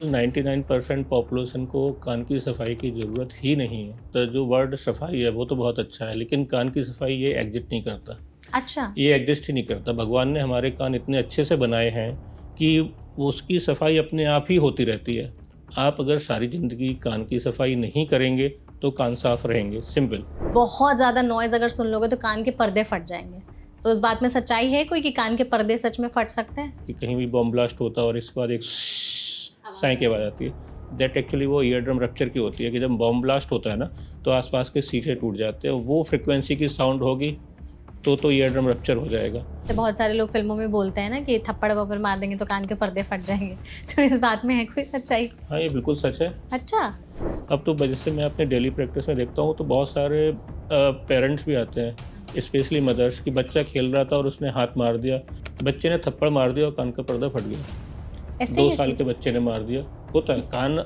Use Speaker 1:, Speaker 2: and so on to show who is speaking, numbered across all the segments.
Speaker 1: 99% population को कान की सफाई की ज़रूरत ही नहीं है। तो जो वर्ड सफाई है वो तो बहुत अच्छा है, लेकिन कान की सफाई ये एग्जिस्ट नहीं करता।
Speaker 2: अच्छा।
Speaker 1: ये एग्जिस्ट ही नहीं करता। भगवान ने हमारे कान इतने अच्छे से बनाए हैं कि वो उसकी सफाई अपने आप ही होती रहती है। आप अगर सारी ज़िंदगी कान की सफाई नहीं करेंगे तो कान साफ रहेंगे, सिंपल।
Speaker 2: बहुत ज़्यादा नॉइज़ अगर सुन लोगे तो कान के पर्दे फट जाएँगे। तो इस बात में सच्चाई है कोई कि कान के पर्दे सच में फट सकते हैं?
Speaker 1: कि कहीं भी बॉम्ब ब्लास्ट होता है और इसके बाद एक साई की आवाज़ आती है, दैट एक्चुअली वो ईयर ड्रम रप्चर की होती है कि जब बॉम्ब ब्लास्ट होता है ना, तो आसपास के शीशे टूट जाते हैं। वो फ्रिक्वेंसी की साउंड होगी तो ईयर ड्रम रप्चर हो जाएगा।
Speaker 2: तो बहुत सारे लोग फ़िल्मों में बोलते हैं ना कि थप्पड़-वप्पड़ मार देंगे तो कान के पर्दे फट जाएँगे। तो इस बात में है कोई सच्चाई?
Speaker 1: हाँ, ये बिल्कुल सच है।
Speaker 2: अच्छा।
Speaker 1: अब तो जैसे मैं अपने डेली प्रैक्टिस में देखता हूँ तो बहुत सारे पेरेंट्स भी आते हैं, स्पेशली मदर्स, कि बच्चा खेल रहा था और उसने हाथ मार दिया, बच्चे ने थप्पड़ मार दिया और कान का पर्दा फट गया।
Speaker 2: ऐसे
Speaker 1: 2 साल
Speaker 2: कैसे?
Speaker 1: के बच्चे ने मार दिया। होता है, कान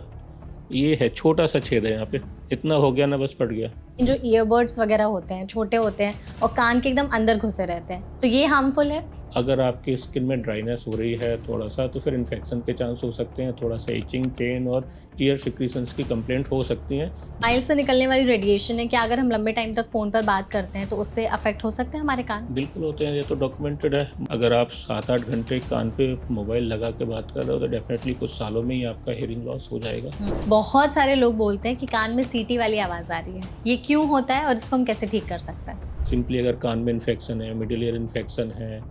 Speaker 1: ये है, छोटा सा छेद है यहाँ पे, इतना हो गया ना, बस फट गया।
Speaker 2: जो ईयरबड्स वगैरह होते हैं, छोटे होते हैं और कान के एकदम अंदर घुसे रहते हैं, तो ये हार्मफुल है?
Speaker 1: अगर आपकी स्किन में ड्राइनेस हो रही है थोड़ा-सा, तो फिर इन्फेक्शन के चांस हो सकते हैं, थोड़ा-सा इचिंग, पेन और ईयर सिक्रीशंस की कंप्लेंट हो सकती हैं।
Speaker 2: मोबाइल से निकलने वाली रेडिएशन है, क्या अगर हम लंबे टाइम तक फ़ोन पर बात करते हैं तो उससे अफ़ेक्ट हो सकते हैं हमारे कान?
Speaker 1: बिल्कुल होते हैं, ये तो डॉक्यूमेंटेड है। अगर आप 7-8 घंटे कान पे मोबाइल लगा के बात कर रहे हो तो डेफ़िनेटली कुछ सालों में ही आपका हियरिंग लॉस हो जाएगा।
Speaker 2: बहुत सारे लोग बोलते हैं कि कान में सीटी वाली आवाज़ आ रही है। ये क्यों होता है और इसको हम कैसे ठीक कर सकते हैं?
Speaker 1: सिंपली अगर कान में इन्फेक्शन है, मिडल ईयर इन्फेक्शन है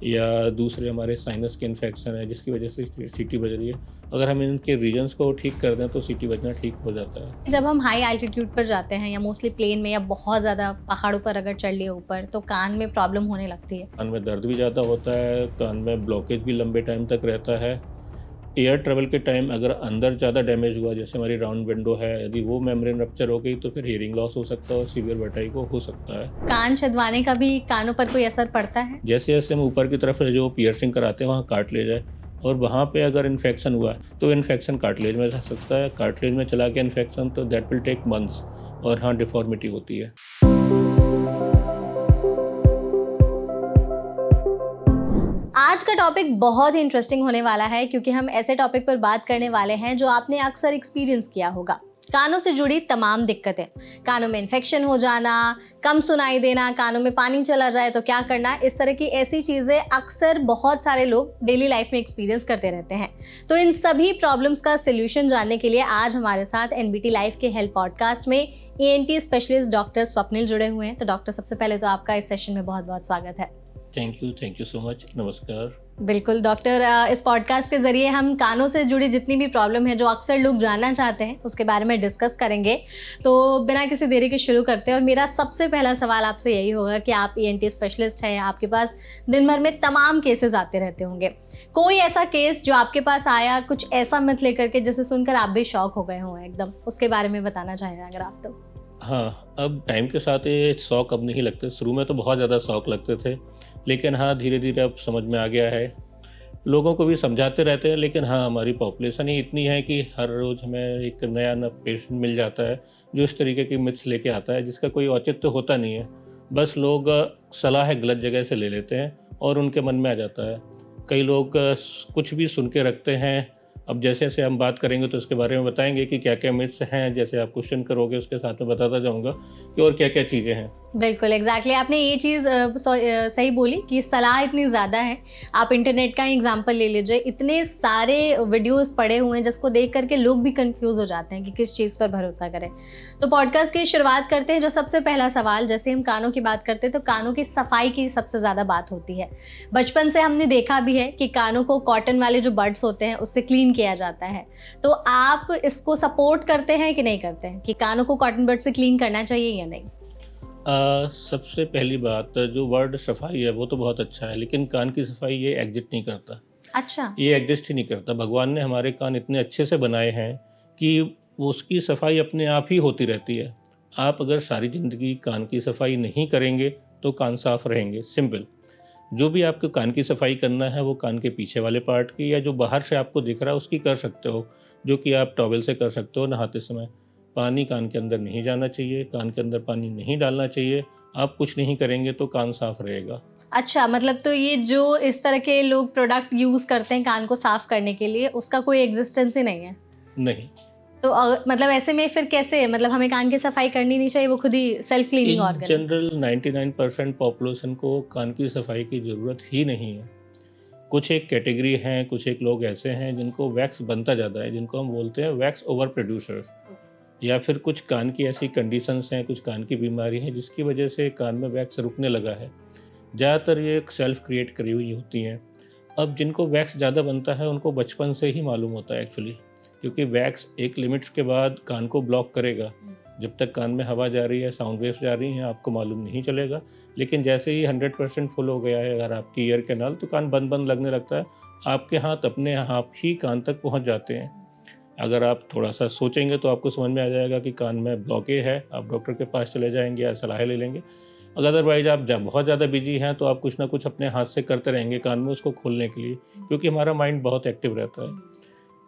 Speaker 1: या दूसरे हमारे साइनस के इन्फेक्शन है जिसकी वजह से सीटी बज रही है, अगर हम इनके रीजन्स को ठीक कर दें तो सीटी बजना ठीक हो जाता है।
Speaker 2: जब हम हाई एल्टीट्यूड पर जाते हैं या मोस्टली प्लेन में या बहुत ज़्यादा पहाड़ों पर अगर चढ़ लिए ऊपर तो कान में प्रॉब्लम होने लगती है।
Speaker 1: कान में दर्द भी ज़्यादा होता है, कान में ब्लॉकेज भी लंबे टाइम तक रहता है। एयर ट्रैवल के टाइम अगर अंदर ज़्यादा डैमेज हुआ, जैसे हमारी राउंड विंडो है, यदि वो मेम्ब्रेन रप्चर हो गई तो फिर हियरिंग लॉस हो सकता है और सीवियर वर्टिगो हो सकता है।
Speaker 2: कान छदवाने का भी कानों पर कोई असर पड़ता है?
Speaker 1: जैसे-जैसे हम ऊपर की तरफ जो पियर्सिंग कराते हैं वहाँ कार्टिलेज है और वहाँ पे अगर इन्फेक्शन हुआ तो इन्फेक्शन कार्टिलेज में जा सकता है। कार्टिलेज में चला गया इन्फेक्शन तो दैट विल टेक मंथ्स और हाँ, डिफ़ॉर्मिटी होती है।
Speaker 2: आज का टॉपिक बहुत ही इंटरेस्टिंग होने वाला है क्योंकि हम ऐसे टॉपिक पर बात करने वाले हैं जो आपने अक्सर एक्सपीरियंस किया होगा। कानों से जुड़ी तमाम दिक्कतें, कानों में इन्फेक्शन हो जाना, कम सुनाई देना, कानों में पानी चला जाए तो क्या करना, इस तरह की ऐसी चीज़ें अक्सर बहुत सारे लोग डेली लाइफ में एक्सपीरियंस करते रहते हैं। तो इन सभी प्रॉब्लम्स का सोल्यूशन जानने के लिए आज हमारे साथ एनबीटी लाइफ के हेल्थ पॉडकास्ट में ईएनटी स्पेशलिस्ट डॉक्टर स्वप्निल जुड़े हुए हैं। तो डॉक्टर, सबसे पहले तो आपका इस सेशन में बहुत बहुत स्वागत है।
Speaker 1: Thank you so much. नमस्कार।
Speaker 2: बिल्कुल डॉक्टर, इस पॉडकास्ट के ज़रिए हम कानों से जुड़ी जितनी भी प्रॉब्लम है जो अक्सर लोग जानना चाहते हैं उसके बारे में डिस्कस करेंगे। तो बिना किसी देरी के शुरू करते हैं और मेरा सबसे पहला सवाल आपसे यही होगा कि आप ईएनटी स्पेशलिस्ट हैं, आपके पास दिन भर में तमाम केसेस आते रहते होंगे। कोई ऐसा केस जो आपके पास आया कुछ ऐसा मत लेकर के जिसे सुनकर आप भी शॉक हो गए हों एकदम, उसके बारे में बताना चाहें अगर आप तो?
Speaker 1: हाँ, अब टाइम के साथ ये शौक अब नहीं लगते। शुरू में तो बहुत ज़्यादा शौक लगते थे, लेकिन हाँ, धीरे-धीरे अब समझ में आ गया है। लोगों को भी समझाते रहते हैं, लेकिन हाँ, हमारी पॉपुलेशन ही इतनी है कि हर रोज़ हमें एक नया न पेशेंट मिल जाता है, जो इस तरीके की मिथ्स लेके आता है, जिसका कोई औचित्य होता नहीं है। बस लोग सलाह गलत जगह से ले लेते हैं और उनके मन में आ जाता है। कई लोग कुछ भी सुन के रखते हैं। अब जैसे-जैसे हम बात करेंगे तो उसके बारे में बताएँगे कि क्या-क्या मिथ्स हैं, जैसे आप क्वेश्चन करोगे उसके साथ में बताता जाऊँगा कि और क्या-क्या चीज़ें हैं।
Speaker 2: बिल्कुल, एग्ज़ैक्टली आपने ये चीज़ सही बोली कि सलाह इतनी ज़्यादा है। आप इंटरनेट का ही एग्ज़ाम्पल ले लीजिए, इतने सारे वीडियोज़ पड़े हुए हैं जिसको देख कर के लोग भी कन्फ्यूज़ हो जाते हैं कि किस चीज़ पर भरोसा करें। तो पॉडकास्ट की शुरुआत करते हैं। जो सबसे पहला सवाल, जैसे हम कानों की बात करते हैं तो कानों की सफाई की सबसे ज़्यादा बात होती है। बचपन से हमने देखा भी है कि कानों को कॉटन वाले जो बड्स होते हैं उससे क्लीन किया जाता है। तो आप इसको सपोर्ट करते हैं कि नहीं करते हैं कि कानों को कॉटन बड से क्लीन करना चाहिए या नहीं?
Speaker 1: सबसे पहली बात, जो वर्ड सफाई है वो तो बहुत अच्छा है, लेकिन कान की सफाई ये एग्जिस्ट नहीं करता।
Speaker 2: अच्छा।
Speaker 1: ये एग्जिस्ट ही नहीं करता। भगवान ने हमारे कान इतने अच्छे से बनाए हैं कि वो उसकी सफाई अपने आप ही होती रहती है। आप अगर सारी ज़िंदगी कान की सफाई नहीं करेंगे तो कान साफ रहेंगे, सिंपल। जो भी आपको कान की सफाई करना है वो कान के पीछे वाले पार्ट की या जो बाहर से आपको दिख रहा है उसकी कर सकते हो, जो कि आप टॉवल से कर सकते हो नहाते समय। पानी कान के अंदर नहीं जाना चाहिए, कान के अंदर पानी नहीं डालना चाहिए। आप कुछ नहीं करेंगे तो कान साफ रहेगा।
Speaker 2: अच्छा, मतलब तो ये जो इस तरह के लोग प्रोडक्ट यूज़ करते हैं कान को साफ करने के लिए, उसका कोई एग्जिस्टेंस ही नहीं है।
Speaker 1: नहीं।
Speaker 2: तो मतलब ऐसे में फिर कैसे, मतलब हमें कान की सफाई करनी नहीं चाहिए, वो खुद ही सेल्फ क्लीनिंग
Speaker 1: इन
Speaker 2: ऑर्गन है?
Speaker 1: जनरल 99% पॉपुलेशन को कान की सफाई की ज़रूरत ही नहीं है। कुछ एक कैटेगरी हैं, कुछ एक लोग ऐसे हैं जिनको वैक्स बनता ज़्यादा है, जिनको हम बोलते हैं वैक्स ओवर प्रोड्यूसर्स, या फिर कुछ कान की ऐसी कंडीशंस हैं, कुछ कान की बीमारी है जिसकी वजह से कान में वैक्स रुकने लगा है। ज़्यादातर ये सेल्फ क्रिएट करी हुई होती हैं। अब जिनको वैक्स ज़्यादा बनता है उनको बचपन से ही मालूम होता है एक्चुअली, क्योंकि वैक्स एक लिमिट्स के बाद कान को ब्लॉक करेगा। जब तक कान में हवा जा रही है, साउंड वेव्स जा रही हैं, आपको मालूम नहीं चलेगा। लेकिन जैसे ही 100% फुल हो गया है अगर आपकी ईयर कैनाल, तो कान बंद बंद लगने लगता है। आपके हाथ अपने आप ही कान तक पहुंच जाते हैं। अगर आप थोड़ा सा सोचेंगे तो आपको समझ में आ जाएगा कि कान में ब्लॉकेज है, आप डॉक्टर के पास चले जाएंगे या सलाह ले लेंगे। अगर अदरवाइज आप जब बहुत ज़्यादा बिजी हैं तो आप कुछ ना कुछ अपने हाथ से करते रहेंगे कान में उसको खोलने के लिए, क्योंकि हमारा माइंड बहुत एक्टिव रहता है।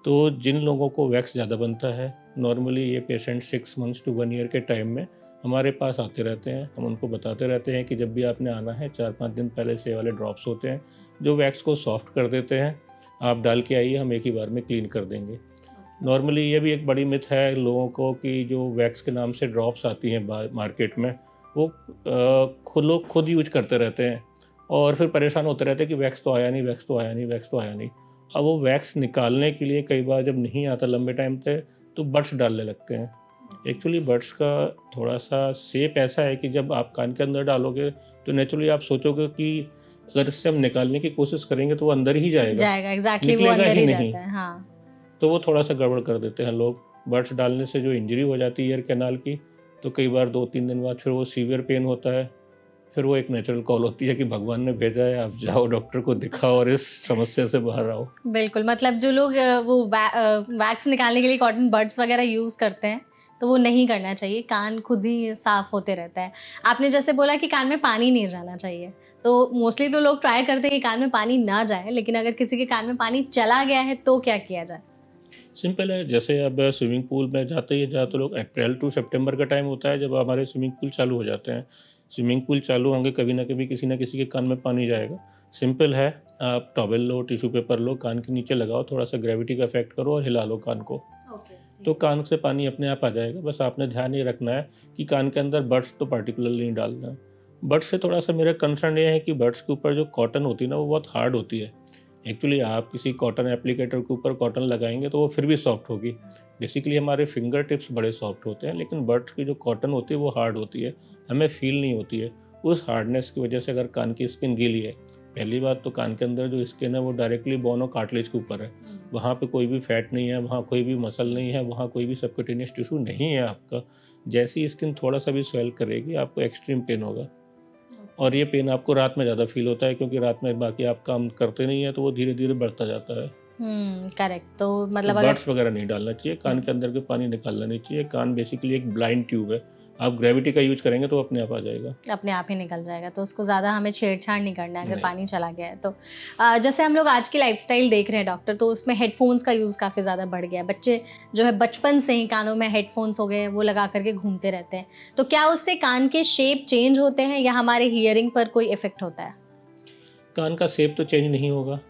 Speaker 1: तो जिन लोगों को वैक्स ज़्यादा बनता है, नॉर्मली ये पेशेंट 6 मंथ्स टू 1 ईयर के टाइम में हमारे पास आते रहते हैं। हम उनको बताते रहते हैं कि जब भी आपने आना है 4-5 दिन पहले से वाले ड्रॉप्स होते हैं जो वैक्स को सॉफ्ट कर देते हैं, आप डाल के आइए, हम एक ही बार में क्लीन कर देंगे। नॉर्मली ये भी एक बड़ी मिथ है लोगों को कि जो वैक्स के नाम से ड्रॉप्स आती हैं मार्केट में, वो खुद लोग खुद यूज करते रहते हैं और फिर परेशान होते रहते हैं कि वैक्स तो आया नहीं, वैक्स तो आया नहीं, वैक्स तो आया नहीं। अब वो वैक्स निकालने के लिए कई बार जब नहीं आता लंबे टाइम पे तो बड्स डालने लगते हैं। एक्चुअली बड्स का थोड़ा सा शेप ऐसा है कि जब आप कान के अंदर डालोगे तो नेचुरली आप सोचोगे कि अगर इससे हम निकालने की कोशिश करेंगे तो वो अंदर ही जाएगा,
Speaker 2: एग्जैक्टली, वो
Speaker 1: निकलेगा
Speaker 2: अंदर
Speaker 1: ही
Speaker 2: ही
Speaker 1: नहीं।
Speaker 2: जाता है। हाँ।
Speaker 1: तो वो थोड़ा सा गड़बड़ कर देते हैं लोग। बड्स डालने से जो इंजरी हो जाती है ईयर कैनाल की, तो कई बार 2-3 दिन बाद फिर वो सीवियर पेन होता है। फिर वो एक नेचुरल कॉल होती है कि भगवान ने भेजा है, आप जाओ डॉक्टर को दिखाओ और इस समस्या से बाहर आओ।
Speaker 2: बिल्कुल, मतलब जो लोग वो वैक्स निकालने के लिए कॉटन बड्स वगैरह यूज़ करते हैं, तो वो नहीं करना चाहिए, कान खुद ही साफ होते रहता है। आपने जैसे बोला कि कान में पानी नहीं जाना चाहिए, तो मोस्टली तो लोग ट्राई करते हैं कि कान में पानी ना जाए, लेकिन अगर किसी के कान में पानी चला गया है तो क्या किया जाए?
Speaker 1: सिंपल है, जैसे अब स्विमिंग पूल में जाते ही ज़्यादातर लोग, अप्रैल टू सितंबर का टाइम होता है जब हमारे स्विमिंग पूल चालू हो जाते हैं। स्विमिंग पूल चालू होंगे, कभी ना कभी किसी ना किसी के कान में पानी जाएगा। सिंपल है, आप टॉवेल लो, टिश्यू पेपर लो, कान के नीचे लगाओ, थोड़ा सा ग्रेविटी का इफेक्ट करो और हिला लो कान को, तो कान से पानी अपने आप आ जाएगा। बस आपने ध्यान ये रखना है कि कान के अंदर बड्स तो पार्टिकुलरली नहीं डालना है। बड्स से थोड़ा सा मेरा कंसर्न ये है कि बड्स के ऊपर जो कॉटन होती है ना, वो बहुत हार्ड होती है। एक्चुअली आप किसी कॉटन एप्लीकेटर के ऊपर कॉटन लगाएंगे तो वो फिर भी सॉफ्ट होगी। बेसिकली हमारे फिंगर टिप्स बड़े सॉफ्ट होते हैं, लेकिन बड्स की जो कॉटन होती है वो हार्ड होती है, हमें फील नहीं होती है। उस हार्डनेस की वजह से अगर कान की स्किन गीली है, पहली बात तो कान के अंदर जो स्किन है वो डायरेक्टली बोन और कार्टिलेज के ऊपर है, वहाँ पे कोई भी फैट नहीं है, वहाँ कोई भी मसल नहीं है, वहाँ कोई भी सबक्यूटेनियस टिश्यू नहीं है आपका। जैसी स्किन थोड़ा सा भी स्वेल करेगी आपको एक्सट्रीम पेन होगा, और ये पेन आपको रात में ज़्यादा फील होता है क्योंकि रात में बाकी आप काम करते नहीं हैं, तो वो धीरे धीरे बढ़ता जाता है।
Speaker 2: करेक्ट। तो
Speaker 1: तो
Speaker 2: मतलब अगर
Speaker 1: बड्स वगैरह नहीं डालना चाहिए, कान के अंदर के पानी निकालना नहीं चाहिए। कान बेसिकली एक ब्लाइंड ट्यूब है, आप ग्रेविटी का यूज करेंगे तो अपने आप आ जाएगा।
Speaker 2: अपने आप ही निकल जाएगा, तो उसको ज़्यादा हमें छेड़छाड़ नहीं करना है अगर
Speaker 1: नहीं।
Speaker 2: पानी चला गया है तो। जैसे हम लोग आज की लाइफस्टाइल देख रहे हैं डॉक्टर, तो उसमें हेडफोन्स का यूज़ काफ़ी ज़्यादा बढ़ गया है। बच्चे जो है बचपन से ही कानों में हेडफोन्स हो गए हैं, वो लगा करके घूमते रहते हैं। तो क्या उससे कान के शेप चेंज होते हैं या हमारे हियरिंग पर कोई इफेक्ट होता है?
Speaker 1: कान का शेप तो चेंज नहीं होगा,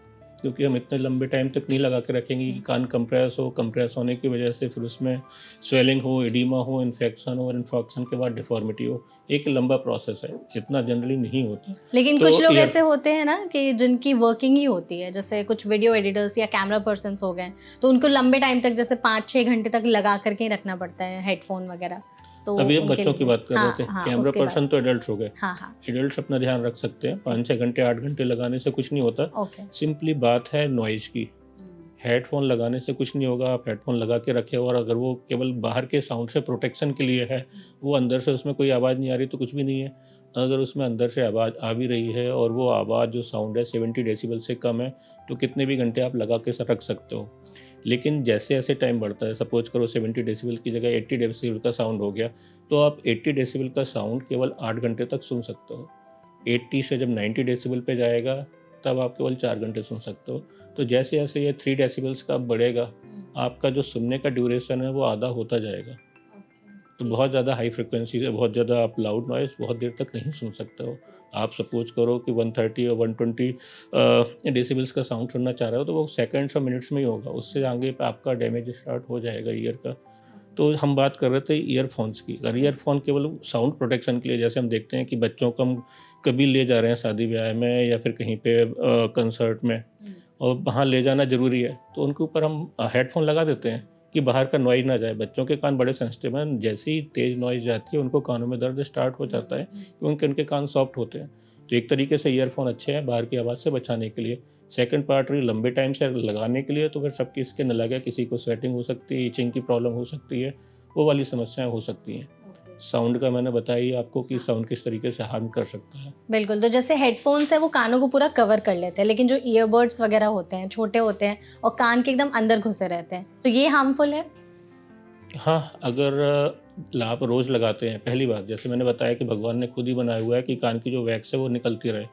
Speaker 1: क्योंकि हम इतने लंबे टाइम तक नहीं लगा के रखेंगे कि कान कंप्रेस हो, कंप्रेस होने की वजह से फिर उसमें स्वेलिंग हो, एडिमा हो, इन्फेक्शन हो, और इन्फेक्शन के बाद डिफॉर्मिटी हो। एक लंबा प्रोसेस है, इतना जनरली नहीं होता।
Speaker 2: लेकिन
Speaker 1: तो
Speaker 2: कुछ लोग
Speaker 1: ईयर
Speaker 2: ऐसे होते हैं ना कि जिनकी वर्किंग ही होती है, जैसे कुछ वीडियो एडिटर्स या कैमरा पर्सन्स हो गए, तो उनको लंबे टाइम तक जैसे 5-6 घंटे तक लगा करके ही रखना पड़ता है हेडफोन वगैरह, तो
Speaker 1: अभी हम
Speaker 2: उनके
Speaker 1: बच्चों की
Speaker 2: लिए।
Speaker 1: बात कर रहे
Speaker 2: हाँ
Speaker 1: थे,
Speaker 2: हाँ,
Speaker 1: कैमरा
Speaker 2: उसके बाद।
Speaker 1: पर्सन तो एडल्ट हो गए।
Speaker 2: हाँ हाँ,
Speaker 1: एडल्ट्स अपना ध्यान रख सकते हैं, 5-6 घंटे 8 घंटे लगाने से कुछ नहीं होता।
Speaker 2: ओके।
Speaker 1: सिंपली बात है नॉइज़ की। हेडफोन लगाने से कुछ नहीं होगा, आप हेडफोन लगा के रखें, और अगर वो केवल बाहर के साउंड से प्रोटेक्शन के लिए है, वो अंदर से उसमें कोई आवाज़ नहीं आ रही तो कुछ भी नहीं है। अगर उसमें अंदर से आवाज़ आ भी रही है और वो आवाज़ जो साउंड है 70 डेसिबल से कम है, तो कितने भी घंटे आप लगा के रख सकते हो। लेकिन जैसे जैसे टाइम बढ़ता है, सपोज करो 70 डेसिबल की जगह 80 डेसिबल का साउंड हो गया, तो आप 80 डेसिबल का साउंड केवल 8 घंटे तक सुन सकते हो। 80 से जब 90 डेसिबल पे जाएगा तब आप केवल 4 घंटे सुन सकते हो। तो जैसे जैसे ये 3 डेसिबल्स का बढ़ेगा, आपका जो सुनने का ड्यूरेशन है वो आधा होता जाएगा। तो बहुत ज़्यादा हाई फ्रिक्वेंसी से बहुत ज़्यादा आप लाउड नॉइज़ बहुत देर तक नहीं सुन सकते हो। आप सपोज़ करो कि 130 और 120 डेसिबल्स का साउंड सुनना चाह रहे हो, तो वो सेकंड्स और मिनट्स में ही होगा। उससे आगे पे आपका डैमेज स्टार्ट हो जाएगा ईयर का। तो हम बात कर रहे थे ईयरफ़ोन्स की। अगर ईयरफ़ोन केवल साउंड प्रोटेक्शन के लिए, जैसे हम देखते हैं कि बच्चों को हम कभी ले जा रहे हैं शादी-ब्याह में या फिर कहीं पे कंसर्ट में, और वहाँ ले जाना ज़रूरी है, तो उनके ऊपर हम हेडफ़ोन लगा देते हैं कि बाहर का नॉइज़ ना जाए। बच्चों के कान बड़े सेंसिटिव हैं, जैसे ही तेज़ नॉइज़ जाती है उनको कानों में दर्द स्टार्ट हो जाता है, क्योंकि उनके कान सॉफ्ट होते हैं। तो एक तरीके से ईयरफ़ोन अच्छे हैं बाहर की आवाज़ से बचाने के लिए। सेकंड पार्ट रही लंबे टाइम से लगाने के लिए, तो फिर सबकी स्किन अलग है, किसी को स्वेटिंग हो सकती है, इचिंग की प्रॉब्लम हो सकती है, वो वाली समस्याएँ हो सकती हैं। साउंड का मैंने बताया ही आपको कि साउंड किस तरीके से हार्म कर सकता है।
Speaker 2: बिल्कुल, तो जैसे हेडफ़ोन्स है वो कानों को पूरा कवर कर लेते हैं, लेकिन जो ईयरबड्स वगैरह होते हैं, छोटे होते हैं और कान के एकदम अंदर घुसे रहते हैं, तो ये हार्मफुल है?
Speaker 1: हाँ, अगर आप रोज़ लगाते हैं, पहली बात जैसे मैंने बताया कि भगवान ने खुद ही बनाया हुआ है कि कान की जो वैक्स है वो निकलती रहे।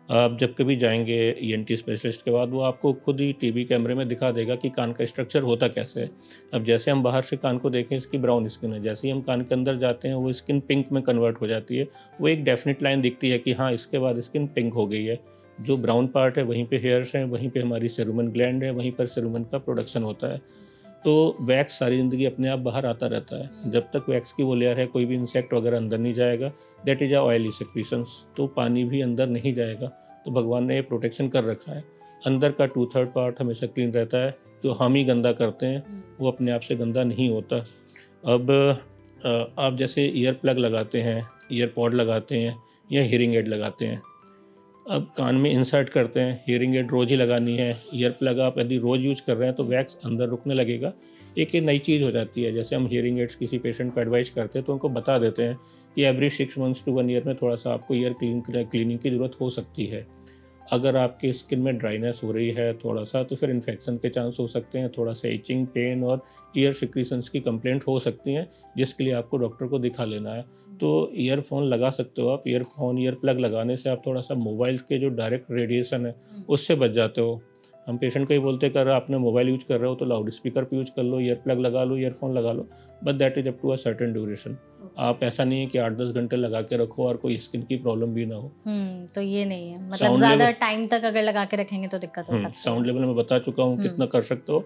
Speaker 1: आप जब कभी जाएँगे ईएनटी स्पेशलिस्ट के बाद, वो आपको खुद ही टीवी कैमरे में दिखा देगा कि कान का स्ट्रक्चर होता कैसे है। अब जैसे हम बाहर से कान को देखें, इसकी ब्राउन स्किन है, जैसे ही हम कान के अंदर जाते हैं वो स्किन पिंक में कन्वर्ट हो जाती है। वो एक डेफ़िनिट लाइन दिखती है कि हाँ, इसके बाद स्किन पिंक हो गई है। जो ब्राउन पार्ट है वहीं पे हेयर्स हैं, वहीं पे हमारी सेरुमन ग्लैंड है, वहीं पर सेरुमन का प्रोडक्शन होता है। तो वैक्स सारी ज़िंदगी अपने आप बाहर आता रहता है। जब तक वैक्स की वो लेयर है, कोई भी इंसेक्ट वगैरह अंदर नहीं जाएगा। That is a oily secretions, तो पानी भी अंदर नहीं जाएगा। तो भगवान ने ये प्रोटेक्शन कर रखा है। अंदर का 2/3 पार्ट हमेशा क्लीन रहता है। जो हम ही गंदा करते हैं वो अपने आप से गंदा नहीं होता। अब आप जैसे ईयर प्लग लगाते हैं, ईयर पॉड लगाते हैं या हियरिंग एड लगाते हैं। अब कान में इंसर्ट करते हैं, हियरिंग एड रोज़ ही लगानी है, ईयर प्लग आप यदि रोज़ यूज़ कर रहे हैं तो वैक्स अंदर रुकने लगेगा। एक ये नई चीज़ हो जाती है। जैसे हम हियरिंग एड्स किसी पेशेंट को एडवाइस करते हैं तो उनको बता देते हैं कि एवरी 6 मंथ्स टू 1 ईयर में थोड़ा-सा आपको ईयर क्लीनिंग की ज़रूरत हो सकती है। अगर आपकी स्किन में ड्राइनेस हो रही है थोड़ा-सा, तो फिर इन्फेक्शन के चांस हो सकते हैं, थोड़ा-सा इचिंग, पेन और ईयर सिक्रीशंस की कंप्लेंट हो सकती हैं, जिसके लिए आपको डॉक्टर को दिखा लेना है। तो ईयरफ़ोन लगा सकते हो आप। ईयरफ़ोन, ईयर प्लग लगाने से आप थोड़ा-सा मोबाइल के जो डायरेक्ट रेडिएशन है, उससे बच जाते हो। हम पेशेंट को ये बोलते हैं कि अगर आपने मोबाइल यूज़ कर रहे हो तो लाउड स्पीकर पे यूज़ कर लो, ईयर प्लग लगा लो, ईयरफ़ोन लगा लो, but that is up to a certain duration. आप ऐसा नहीं है कि 8-10 घंटे लगा के रखो और कोई स्किन की प्रॉब्लम भी ना हो।
Speaker 2: तो ये नहीं है, मतलब
Speaker 1: साउंड
Speaker 2: ज़्यादा
Speaker 1: लेवल
Speaker 2: टाइम तक अगर लगा के रखेंगे तो दिक्कत हो सकती है।
Speaker 1: साउंड लेवल मैं बता चुका हूँ
Speaker 2: हुँ।
Speaker 1: कितना कर सकते हो।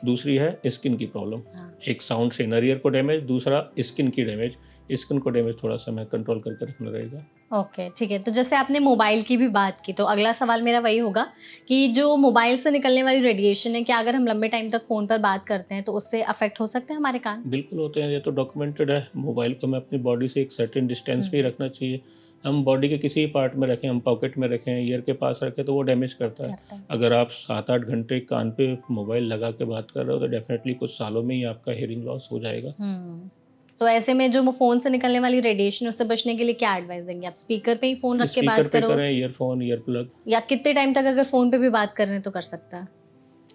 Speaker 1: दूसरी है स्किन की प्रॉब्लम।
Speaker 2: हाँ।
Speaker 1: एक साउंड से इनर ईयर को डैमेज, दूसरा स्किन की डैमेज। स्किन को डैमेज थोड़ा-सा हमें कंट्रोल करके रखना रहेगा।
Speaker 2: ओके, ठीक है। तो जैसे आपने मोबाइल की भी बात की, तो अगला सवाल मेरा वही होगा कि जो मोबाइल से निकलने वाली रेडिएशन है, क्या अगर हम लंबे टाइम तक फ़ोन पर बात करते हैं, तो उससे अफ़ेक्ट हो सकते हैं हमारे कान?
Speaker 1: बिल्कुल होते हैं, ये तो डॉक्यूमेंटेड है। मोबाइल को हमें अपनी बॉडी से एक सर्टेन डिस्टेंस पे ही रखना चाहिए। हम बॉडी के किसी भी पार्ट में रखें, हम पॉकेट में रखें, ईयर के पास रखें, तो वो डैमेज करता है।
Speaker 2: करता है।
Speaker 1: अगर आप 7-8 घंटे कान पे मोबाइल लगा के बात कर रहे हो तो डेफ़िनेटली कुछ सालों में ही आपका हियरिंग लॉस हो जाएगा।
Speaker 2: तो ऐसे में जो फ़ोन से निकलने वाली रेडिएशन है, उससे बचने के लिए क्या एडवाइस देंगे आप? स्पीकर पे ही फ़ोन रख के
Speaker 1: स्पीकर
Speaker 2: बात
Speaker 1: पे
Speaker 2: करो
Speaker 1: करें, ईयरफ़ोन, ईयर प्लग।
Speaker 2: या कितने टाइम तक अगर फ़ोन पे भी बात कर रहे हैं तो कर सकता है?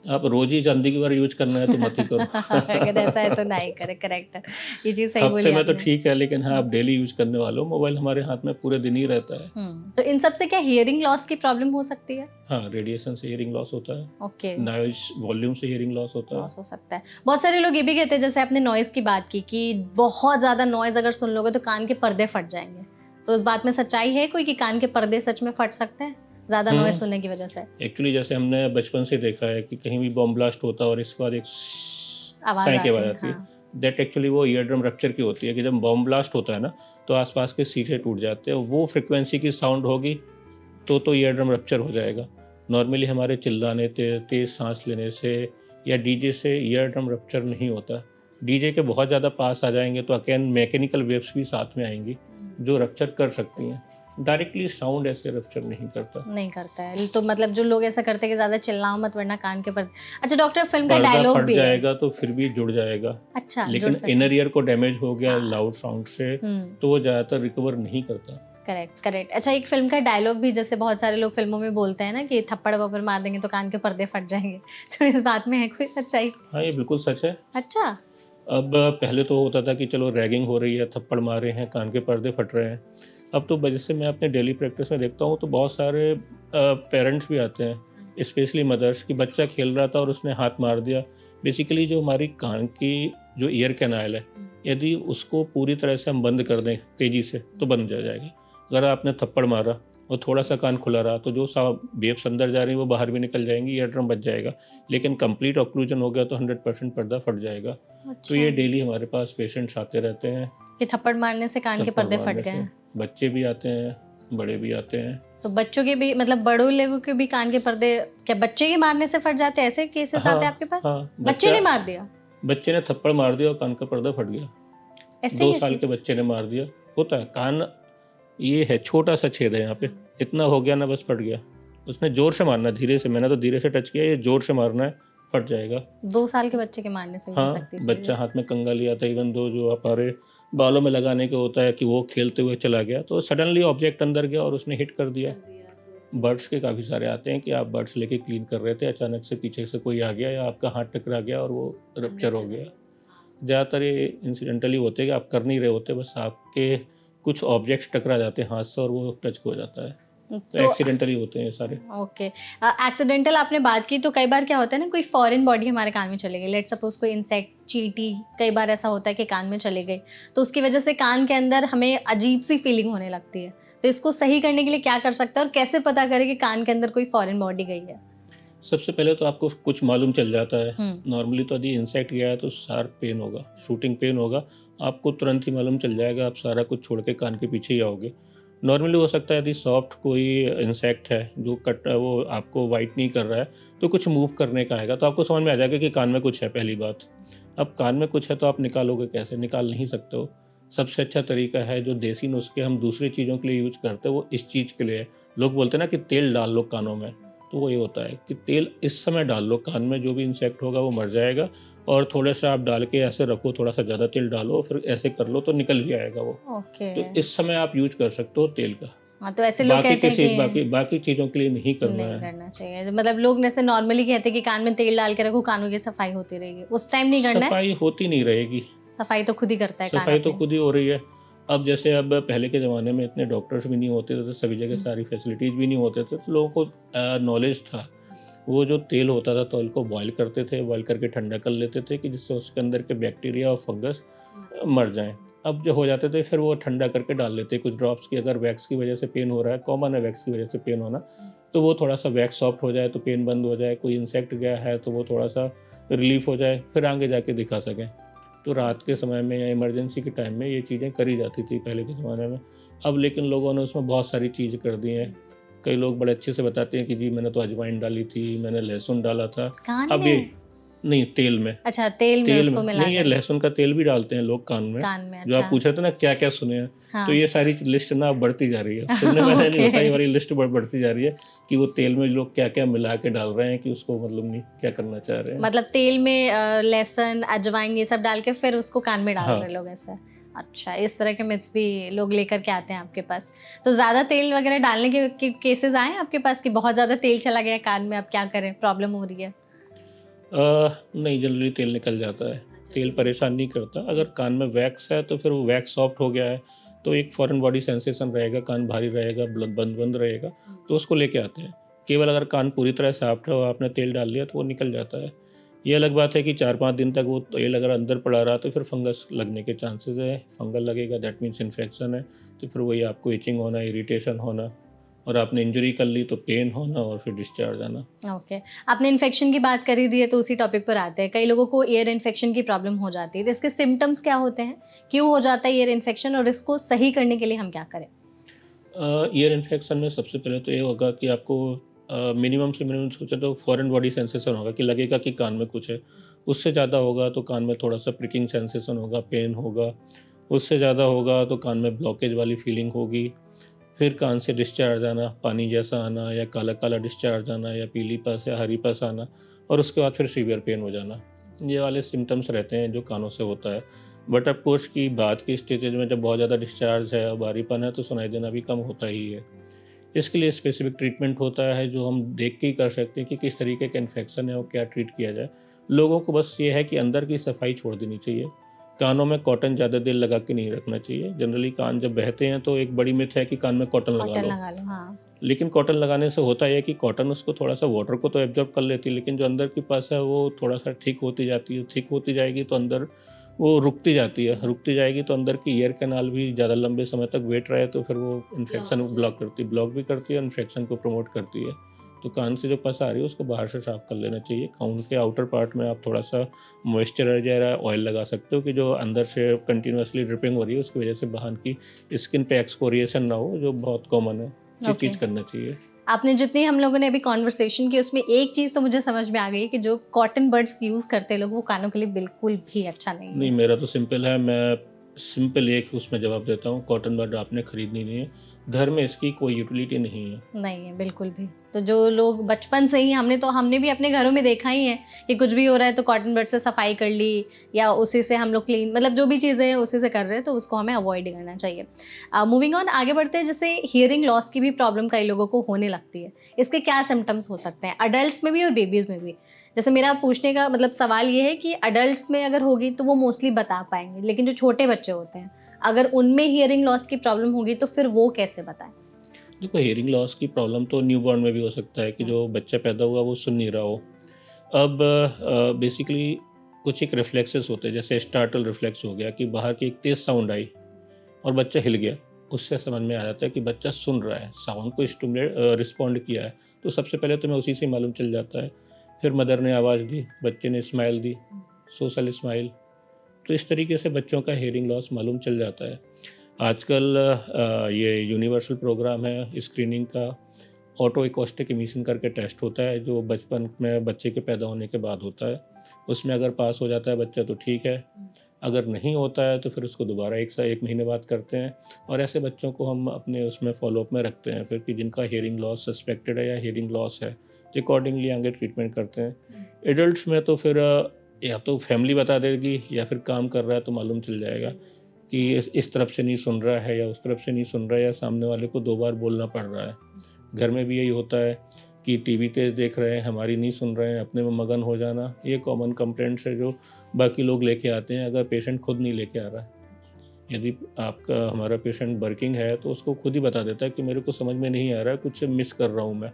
Speaker 1: आप रोज़ ही ज़िंदगी भर यूज़ करना है तो मत ही करो।
Speaker 2: अगर ऐसा है तो नहीं करें, करेक्ट है। ये चीज़ सही
Speaker 1: हफ्ते
Speaker 2: बोली
Speaker 1: में तो
Speaker 2: आपने।
Speaker 1: ठीक है, लेकिन हाँ, आप डेली यूज़ करने वाले हो, मोबाइल हमारे हाथ में पूरे दिन ही रहता है।
Speaker 2: तो इन सब से क्या हियरिंग लॉस की प्रॉब्लम हो सकती है?
Speaker 1: हाँ, रेडिएशन से हियरिंग लॉस होता है,
Speaker 2: ओके।
Speaker 1: नॉइज़ वॉल्यूम से हियरिंग लॉस होता है।
Speaker 2: लॉस हो सकता है। बहुत सारे लोग ये भी कहते हैं, जैसे आपने नॉइज़ की बात की कि बहुत ज़्यादा नॉइज़ अगर सुन लोगे तो कान के पर्दे फट जाएँगे। तो इस बात में सच्चाई है कोई कि कान के पर्दे सच में फट सकते हैं, ज़्यादा नॉइज़ सुनने की वजह से?
Speaker 1: एक्चुअली जैसे हमने बचपन से देखा है कि कहीं भी बॉम्ब ब्लास्ट होता है और इसके बाद एक
Speaker 2: आवाज़
Speaker 1: साई की
Speaker 2: आती
Speaker 1: आवाज़
Speaker 2: है,
Speaker 1: आती है।
Speaker 2: हाँ।
Speaker 1: दैट एक्चुअली वो ईयर ड्रम रप्चर की होती है कि जब बॉम्ब ब्लास्ट होता है ना, तो आसपास के शीशे टूट जाते हैं। वो फ्रिक्वेंसी की साउंड होगी तो ईयर ड्रम रप्चर हो जाएगा। नॉर्मली हमारे चिल्लाने, तेज़ सांस लेने से या डीजे से ईयर ड्रम रप्चर नहीं होता। डीजे के बहुत ज़्यादा पास आ जाएंगे तो अगेन मैकेनिकल वेव्स भी साथ में आएंगी जो रप्चर कर सकती हैं। डायरेक्टली साउंड ऐसे रप्चर नहीं करता।
Speaker 2: नहीं करता है। तो मतलब जो लोग ऐसा करते हैं कि ज़्यादा चिल्लाओ मत वरना कान के पर्दे। अच्छा डॉक्टर, फ़िल्म का
Speaker 1: पर्दा
Speaker 2: डायलॉग
Speaker 1: फट
Speaker 2: भी है।
Speaker 1: जाएगा तो फिर भी जुड़ जाएगा,
Speaker 2: अच्छा, जुड़
Speaker 1: लेकिन
Speaker 2: सकता है।
Speaker 1: इनर ईयर को डैमेज हो गया
Speaker 2: हाँ।
Speaker 1: लाउड साउंड से
Speaker 2: हुँ।
Speaker 1: तो वो ज़्यादातर रिकवर नहीं करता।
Speaker 2: Correct, correct. अच्छा, एक फ़िल्म का डायलॉग भी, जैसे बहुत सारे लोग फ़िल्मों में बोलते हैं ना कि थप्पड़-वप्पड़ मार देंगे तो कान के पर्दे फट जाएँगे। तो इस बात में है कोई सच्चाई?
Speaker 1: हाँ, ये बिल्कुल सच है।
Speaker 2: अच्छा।
Speaker 1: अब पहले तो होता था कि चलो रैगिंग हो रही है, थप्पड़ मार रहे हैं, कान के पर्दे फट रहे हैं। अब तो जैसे मैं अपने डेली प्रैक्टिस में देखता हूँ तो बहुत सारे पेरेंट्स भी आते हैं, स्पेशली मदर्स, कि बच्चा खेल रहा था और उसने हाथ मार दिया बेसिकली जो हमारी कान की जो ईयर कैनाल है, यदि उसको पूरी तरह से हम बंद कर दें तेज़ी से तो बंद हो जाएगा। अगर आपने थप्पड़ मारा और थोड़ा सा कान खुला रहा तो जो सा वेव्स अंदर जा रही हैं वो बाहर भी निकल जाएंगी, ईयर ड्रम बच जाएगा। लेकिन कंप्लीट ऑक्लूजन हो गया तो 100% पर्दा फट जाएगा। तो
Speaker 2: अच्छा,
Speaker 1: ये डेली हमारे पास पेशेंट्स आते रहते हैं।
Speaker 2: कि थप्पड़ मारने से कान के
Speaker 1: थप्पड़
Speaker 2: पर्दे फट
Speaker 1: मारने
Speaker 2: गए
Speaker 1: से
Speaker 2: हैं।
Speaker 1: बच्चे भी आते हैं, बड़े भी आते हैं।
Speaker 2: तो बच्चों के भी मतलब बड़ों लोगों के भी कान के पर्दे, क्या बच्चे के मारने से फट जाते हैं? ऐसे केसेस आते हैं आपके पास?
Speaker 1: हाँ,
Speaker 2: बच्चे ने मार दिया?
Speaker 1: बच्चे ने थप्पड़ मार दिया और कान का पर्दा फट गया।
Speaker 2: ऐसे
Speaker 1: 2
Speaker 2: कैसे?
Speaker 1: साल के बच्चे ने मार दिया। होता है, कान ये है, छोटा सा छेद है यहाँ पे, इतना हो गया ना, बस फट गया। उसने जोर से मारना, धीरे से, मैंने तो धीरे से टच किया, ये जोर से मारना है, फट जाएगा।
Speaker 2: 2 साल के बच्चे के मारने से भी हो
Speaker 1: हाँ,
Speaker 2: सकती है
Speaker 1: बच्चा हाथ में कंगा लिया था, इवन दो जो हमारे बालों में लगाने के होता है कि वो खेलते हुए चला गया तो सडनली ऑब्जेक्ट अंदर गया और उसने हिट कर दिया। बर्ड्स के काफ़ी सारे आते हैं कि आप बर्ड्स लेके क्लीन कर रहे थे, अचानक से पीछे से कोई आ गया या आपका हाथ टकरा गया और वो रप्चर हो गया। ज़्यादातर ये इंसिडेंटली होते हैं कि आप कर नहीं रहे होते, बस आपके कुछ ऑब्जेक्ट्स टकरा जाते हैं हाथ से और वो टच हो जाता है। तो
Speaker 2: तो
Speaker 1: एक्सीडेंटली होते हैं ये सारे।
Speaker 2: ओके, एक्सीडेंटल आपने बात की, तो कई बार क्या होता है ना, कोई फॉरेन बॉडी हमारे कान में चले गई, लेट सपोज कोई इंसेक्ट, चींटी, कई बार ऐसा होता है कि कान में चले गई, तो उसकी वजह से कान के अंदर हमें अजीब सी फीलिंग होने लगती है। तो इसको सही करने के लिए क्या कर सकते हैं और कैसे पता करें कि कान के अंदर कोई फॉरेन बॉडी गई है?
Speaker 1: सबसे पहले तो आपको कुछ मालूम चल जाता है।
Speaker 2: हम्म।
Speaker 1: नॉर्मली तो यदि इंसेक्ट गया है तो शार्प पेन होगा, शूटिंग पेन होगा, आपको तुरंत ही मालूम चल जाएगा, आप सारा कुछ छोड़ के कान के पीछे ही आओगे। नॉर्मली हो सकता है यदि सॉफ्ट कोई इंसेक्ट है जो कट वो आपको वाइट नहीं कर रहा है तो कुछ मूव करने का आएगा तो आपको समझ में आ जाएगा कि कान में कुछ है। पहली बात, अब कान में कुछ है तो आप निकालोगे कैसे? निकाल नहीं सकते हो। सबसे अच्छा तरीका है जो देसी नुस्खे हम दूसरी चीज़ों के लिए यूज करते हैं वो इस चीज़ के लिए है। लोग बोलते हैं ना कि तेल डाल लो कानों में, तो वो ये होता है कि तेल इस समय डाल लो कान में, जो भी इंसेक्ट होगा वो मर जाएगा। और थोड़ा सा आप डाल के ऐसे रखो, थोड़ा सा ज़्यादा तेल डालो, फिर ऐसे कर लो तो निकल भी आएगा वो।
Speaker 2: ओके।
Speaker 1: तो इस समय आप यूज कर सकते हो तेल का।
Speaker 2: हाँ, तो ऐसे लोग कहते हैं कि
Speaker 1: बाकी चीज़ों के लिए नहीं करना
Speaker 2: नहीं
Speaker 1: है।
Speaker 2: करना चाहिए। मतलब लोग जैसे नॉर्मली कहते हैं कि कान में तेल डाल के रखो, कानों की सफाई होती रहेगी, उस टाइम नहीं करना है?
Speaker 1: सफाई होती नहीं रहेगी,
Speaker 2: सफाई तो खुद ही करता है कान
Speaker 1: सफाई तो
Speaker 2: अपनी।
Speaker 1: खुद ही हो रही है। अब जैसे अब पहले के ज़माने में इतने डॉक्टर्स भी नहीं होते थे तो सभी जगह सारी फैसिलिटीज़ भी नहीं होते थे, तो लोगों को नॉलेज था। वो जो तेल होता था तो तेल को बॉयल करते थे, बॉयल करके ठंडा कर लेते थे कि जिससे उसके अंदर के बैक्टीरिया और फंगस मर जाएं। अब जो हो जाते थे फिर वो ठंडा करके डाल लेते कुछ ड्रॉप्स की। अगर वैक्स की वजह से पेन हो रहा है, कॉमन है वैक्स की वजह से पेन होना, तो वो थोड़ा सा वैक्स सॉफ्ट हो जाए तो पेन बंद हो जाए। कोई इंसेक्ट गया है तो वो थोड़ा सा रिलीफ हो जाए, फिर आगे जाके दिखा सकें। तो रात के समय में या इमरजेंसी के टाइम में ये चीज़ें करी जाती थी पहले के ज़माने में। अब लेकिन लोगों ने उसमें बहुत सारी चीज़ कर दी हैं। कई लोग बड़े अच्छे से बताते हैं कि जी मैंने तो अजवाइन डाली थी, मैंने लहसुन डाला था।
Speaker 2: कान
Speaker 1: अब
Speaker 2: में?
Speaker 1: ये नहीं, तेल में।
Speaker 2: अच्छा, तेल में
Speaker 1: तेल
Speaker 2: उसको
Speaker 1: में
Speaker 2: मिला
Speaker 1: नहीं, ये
Speaker 2: कर
Speaker 1: लहसुन का तेल भी डालते हैं लोग कान में।
Speaker 2: कान में?
Speaker 1: जो आप
Speaker 2: अच्छा।
Speaker 1: पूछ रहे थे ना क्या क्या सुने हैं,
Speaker 2: हाँ।
Speaker 1: तो ये सारी लिस्ट ना अब बढ़ती जा रही है। सुनने में नहीं होता, ये वाली लिस्ट बढ़ती जा रही है कि वो तेल में लोग क्या क्या मिला के डाल रहे हैं कि उसको मतलब नहीं क्या करना चाह रहे हैं।
Speaker 2: मतलब तेल में लहसुन, अजवाइन ये सब डाल के फिर उसको कान में डाल
Speaker 1: हाँ।
Speaker 2: रहे लोग ऐसा? अच्छा, इस तरह के मिथ्स भी लोग लेकर के आते हैं आपके पास। तो ज़्यादा तेल वगैरह डालने के केसेस आए हैं आपके पास कि बहुत ज़्यादा तेल चला गया कान में, अब क्या करें, प्रॉब्लम हो रही है?
Speaker 1: नहीं, जनरली तेल निकल जाता है। तेल परेशान नहीं करता। अगर कान में वैक्स है तो फिर वो वैक्स सॉफ्ट हो गया है तो एक फॉरेन बॉडी सेंसेशन रहेगा, कान भारी रहेगा, ब्लड बंद बंद रहेगा, तो उसको लेके आते हैं। केवल अगर कान पूरी तरह सॉफ्ट है और आपने तेल डाल लिया तो वो निकल जाता है। ये अलग बात है कि 4-5 दिन तक वो तेल अगर अंदर पड़ा रहा तो फिर फंगस लगने के चांसेस है। फंगल लगेगा, दैट मीन्स इन्फेक्शन है, तो फिर वही आपको इचिंग होना, इरिटेशन होना, और आपने इंजरी कर ली तो पेन होना और फिर डिस्चार्ज आना।
Speaker 2: ओके, आपने इन्फेक्शन की बात करी दी है तो उसी टॉपिक पर आते हैं। कई लोगों को ईयर इन्फेक्शन की प्रॉब्लम हो जाती है, तो इसके सिम्टम्स क्या होते हैं, क्यों हो जाता है ईयर इन्फेक्शन, और इसको सही करने के लिए हम क्या करें?
Speaker 1: ईयर इन्फेक्शन में सबसे पहले तो ये होगा कि आपको मिनिमम से मिनिमम सोचे तो फॉरेन बॉडी सेंसेशन होगा कि लगेगा कि कान में कुछ है। उससे ज़्यादा होगा तो कान में थोड़ा सा प्रिकिंग सेंसेशन होगा, पेन होगा। उससे ज़्यादा होगा तो कान में ब्लॉकेज वाली फीलिंग होगी। फिर कान से डिस्चार्ज आना, पानी जैसा आना, या काला काला डिस्चार्ज आना, या पीली पस या हरी पस आना, और उसके बाद फिर सीवियर पेन हो जाना। ये वाले सिम्टम्स रहते हैं जो कानों से होता है। बट ऑफ कोर्स की बात की स्टेजेज में जब बहुत ज़्यादा डिस्चार्ज है और भारीपन है तो सुनाई देना भी कम होता ही है। इसके लिए स्पेसिफिक ट्रीटमेंट होता है जो हम देख के ही कर सकते हैं कि किस तरीके का इन्फेक्शन है और क्या ट्रीट किया जाए। लोगों को बस ये है कि अंदर की सफाई छोड़ देनी चाहिए। कानों में कॉटन ज़्यादा देर लगा के नहीं रखना चाहिए। जनरली कान जब बहते हैं तो एक बड़ी मिथ है कि कान में कॉटन लगा
Speaker 2: कॉटन
Speaker 1: लो।
Speaker 2: लगा लो, हाँ।
Speaker 1: लेकिन कॉटन लगाने से होता है कि कॉटन उसको थोड़ा-सा वाटर को तो एब्ज़ॉर्ब कर लेती है, लेकिन जो अंदर की पस है वो थोड़ा-सा थिक होती जाती है। थिक होती जाएगी तो अंदर वो रुकती जाती है, रुकती जाएगी तो अंदर की ईयर कैनाल भी ज़्यादा लंबे समय तक वेट रहे तो फिर वो इन्फेक्शन ब्लॉक भी करती है, इन्फेक्शन को प्रमोट करती है। तो कान से जो पस आ रही है उसको बाहर से साफ़ कर लेना चाहिए। कान के आउटर पार्ट में आप थोड़ा-सा मॉइस्चराइज़र या ऑयल लगा सकते हो कि जो अंदर से कंटीन्यूअसली ड्रिपिंग हो रही है उसकी वजह से बाहर की स्किन पे एक्सफोलिएशन ना हो, जो बहुत कॉमन है। ये
Speaker 2: ओके।
Speaker 1: चीज़ करना चाहिए।
Speaker 2: आपने जितनी हम लोगों ने अभी कॉन्वर्सेशन की उसमें एक चीज़ तो मुझे समझ में आ गई कि जो कॉटन बड्स यूज़ करते हैं लोग वो कानों के लिए बिल्कुल भी अच्छा नहीं
Speaker 1: नहीं,
Speaker 2: है।
Speaker 1: मेरा तो सिंपल है, मैं सिंपल एक उसमें जवाब देता हूँ, कॉटन बड आपने खरीदनी नहीं है। घर में इसकी कोई यूटिलिटी नहीं है।
Speaker 2: नहीं है बिल्कुल भी। तो जो लोग बचपन से ही हमने भी अपने घरों में देखा ही है कि कुछ भी हो रहा है तो कॉटन बड से सफाई कर ली या उसी से हम लोग क्लीन मतलब जो भी चीज़ें हैं उसी से कर रहे हैं तो उसको हमें अवॉइड करना चाहिए। मूविंग ऑन आगे बढ़ते हैं, जैसे हियरिंग लॉस की भी प्रॉब्लम कई लोगों को होने लगती है। इसके क्या सिम्टम्स हो सकते हैं अडल्ट्स में भी और बेबीज़ में भी? जैसे मेरा पूछने का मतलब सवाल ये है कि अडल्ट्स में अगर होगी तो वो मोस्टली बता पाएंगे, लेकिन जो छोटे बच्चे होते हैं अगर उनमें हियरिंग लॉस की प्रॉब्लम होगी तो फिर वो कैसे बताएं?
Speaker 1: देखो, हियरिंग लॉस की प्रॉब्लम तो न्यूबॉर्न में भी हो सकता है कि जो बच्चा पैदा हुआ वो सुन नहीं रहा हो। अब बेसिकली कुछ एक रिफ्लेक्सेस होते हैं, जैसे स्टार्टल रिफ्लेक्स हो गया कि बाहर की एक तेज़ साउंड आई और बच्चा हिल गया। उससे समझ में आ जाता है कि बच्चा सुन रहा है, साउंड को रिस्पॉन्ड किया है। तो सबसे पहले तो मैं उसी से मालूम चल जाता है। फिर मदर ने आवाज़ दी, बच्चे ने स्माइल दी, सोशल स्माइल। तो इस तरीके से बच्चों का हियरिंग लॉस मालूम चल जाता है। आजकल ये यूनिवर्सल प्रोग्राम है स्क्रीनिंग का, ऑटो एकॉस्टिक एमिशन करके टेस्ट होता है जो बचपन में बच्चे के पैदा होने के बाद होता है। उसमें अगर पास हो जाता है बच्चा तो ठीक है, अगर नहीं होता है तो फिर उसको दोबारा 1 महीने बाद करते हैं और ऐसे बच्चों को हम अपने उसमें फॉलोअप में रखते हैं फिर कि जिनका हियरिंग लॉस सस्पेक्टेड है या हियरिंग लॉस है, तो अकॉर्डिंगली आगे ट्रीटमेंट करते हैं। एडल्ट्स में तो फिर या तो फैमिली बता देगी या फिर काम कर रहा है तो मालूम चल जाएगा कि इस तरफ से नहीं सुन रहा है या उस तरफ से नहीं सुन रहा है या सामने वाले को 2 बार बोलना पड़ रहा है। घर में भी यही होता है कि टीवी तेज़ देख रहे हैं, हमारी नहीं सुन रहे हैं, अपने में मगन हो जाना, ये कॉमन कंप्लेंट्स है जो बाकी लोग लेके आते हैं अगर पेशेंट खुद नहीं लेके आ रहा है। यदि आपका हमारा पेशेंट वर्किंग है तो उसको खुद ही बता देता है कि मेरे को समझ में नहीं आ रहा है, कुछ मिस कर रहा हूँ मैं।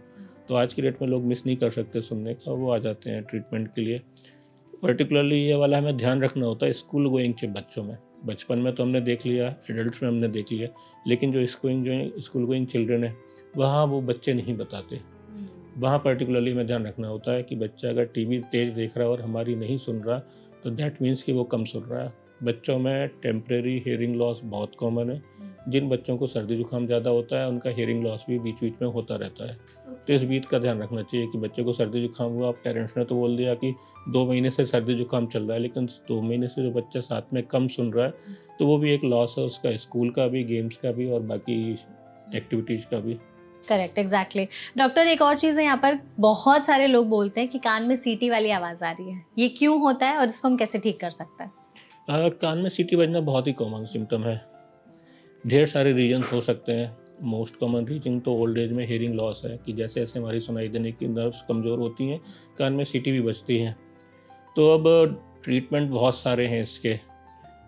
Speaker 1: तो आज की डेट में लोग मिस नहीं कर सकते सुनने का, वो आ जाते हैं ट्रीटमेंट के लिए। पर्टिकुलरली ये वाला हमें ध्यान रखना होता है स्कूल गोइंग के बच्चों में। बचपन में तो हमने देख लिया, एडल्ट्स में हमने देख लिया, लेकिन जो स्कूल गोइंग चिल्ड्रन है वहाँ वो बच्चे नहीं बताते। वहाँ पर्टिकुलरली हमें ध्यान रखना होता है कि बच्चा अगर टीवी तेज़ देख रहा है और हमारी नहीं सुन रहा तो दैट मीन्स कि वो कम सुन रहा है। बच्चों में टेम्परेरी हियरिंग लॉस बहुत कॉमन है। जिन बच्चों को सर्दी जुकाम ज़्यादा होता है उनका हियरिंग लॉस भी बीच बीच में होता रहता है। तो इस बीत का ध्यान रखना चाहिए कि बच्चे को सर्दी जुकाम हुआ, पेरेंट्स ने तो बोल दिया कि 2 महीने से सर्दी जुकाम चल रहा है, लेकिन 2 महीने से जो बच्चा साथ में कम सुन रहा है तो वो भी एक लॉस है उसका, स्कूल का भी, गेम्स का भी और बाकी एक्टिविटीज़ का भी।
Speaker 2: Correct, exactly. डॉक्टर एक और चीज़ है, यहाँ पर बहुत सारे लोग बोलते हैं कि कान में सीटी वाली आवाज़ आ रही है, ये क्यों होता है और इसको हम कैसे ठीक कर सकते हैं?
Speaker 1: कान में सीटी बजना बहुत ही कॉमन सिम्टम है। ढेर सारे रीजन्स हो सकते हैं। मोस्ट कॉमन रीजन तो ओल्ड एज में हियरिंग लॉस है कि जैसे जैसे हमारी सुनाई देने की नर्व्स कमज़ोर होती हैं, कान में सीटी भी बजती हैं। तो अब ट्रीटमेंट बहुत सारे हैं इसके,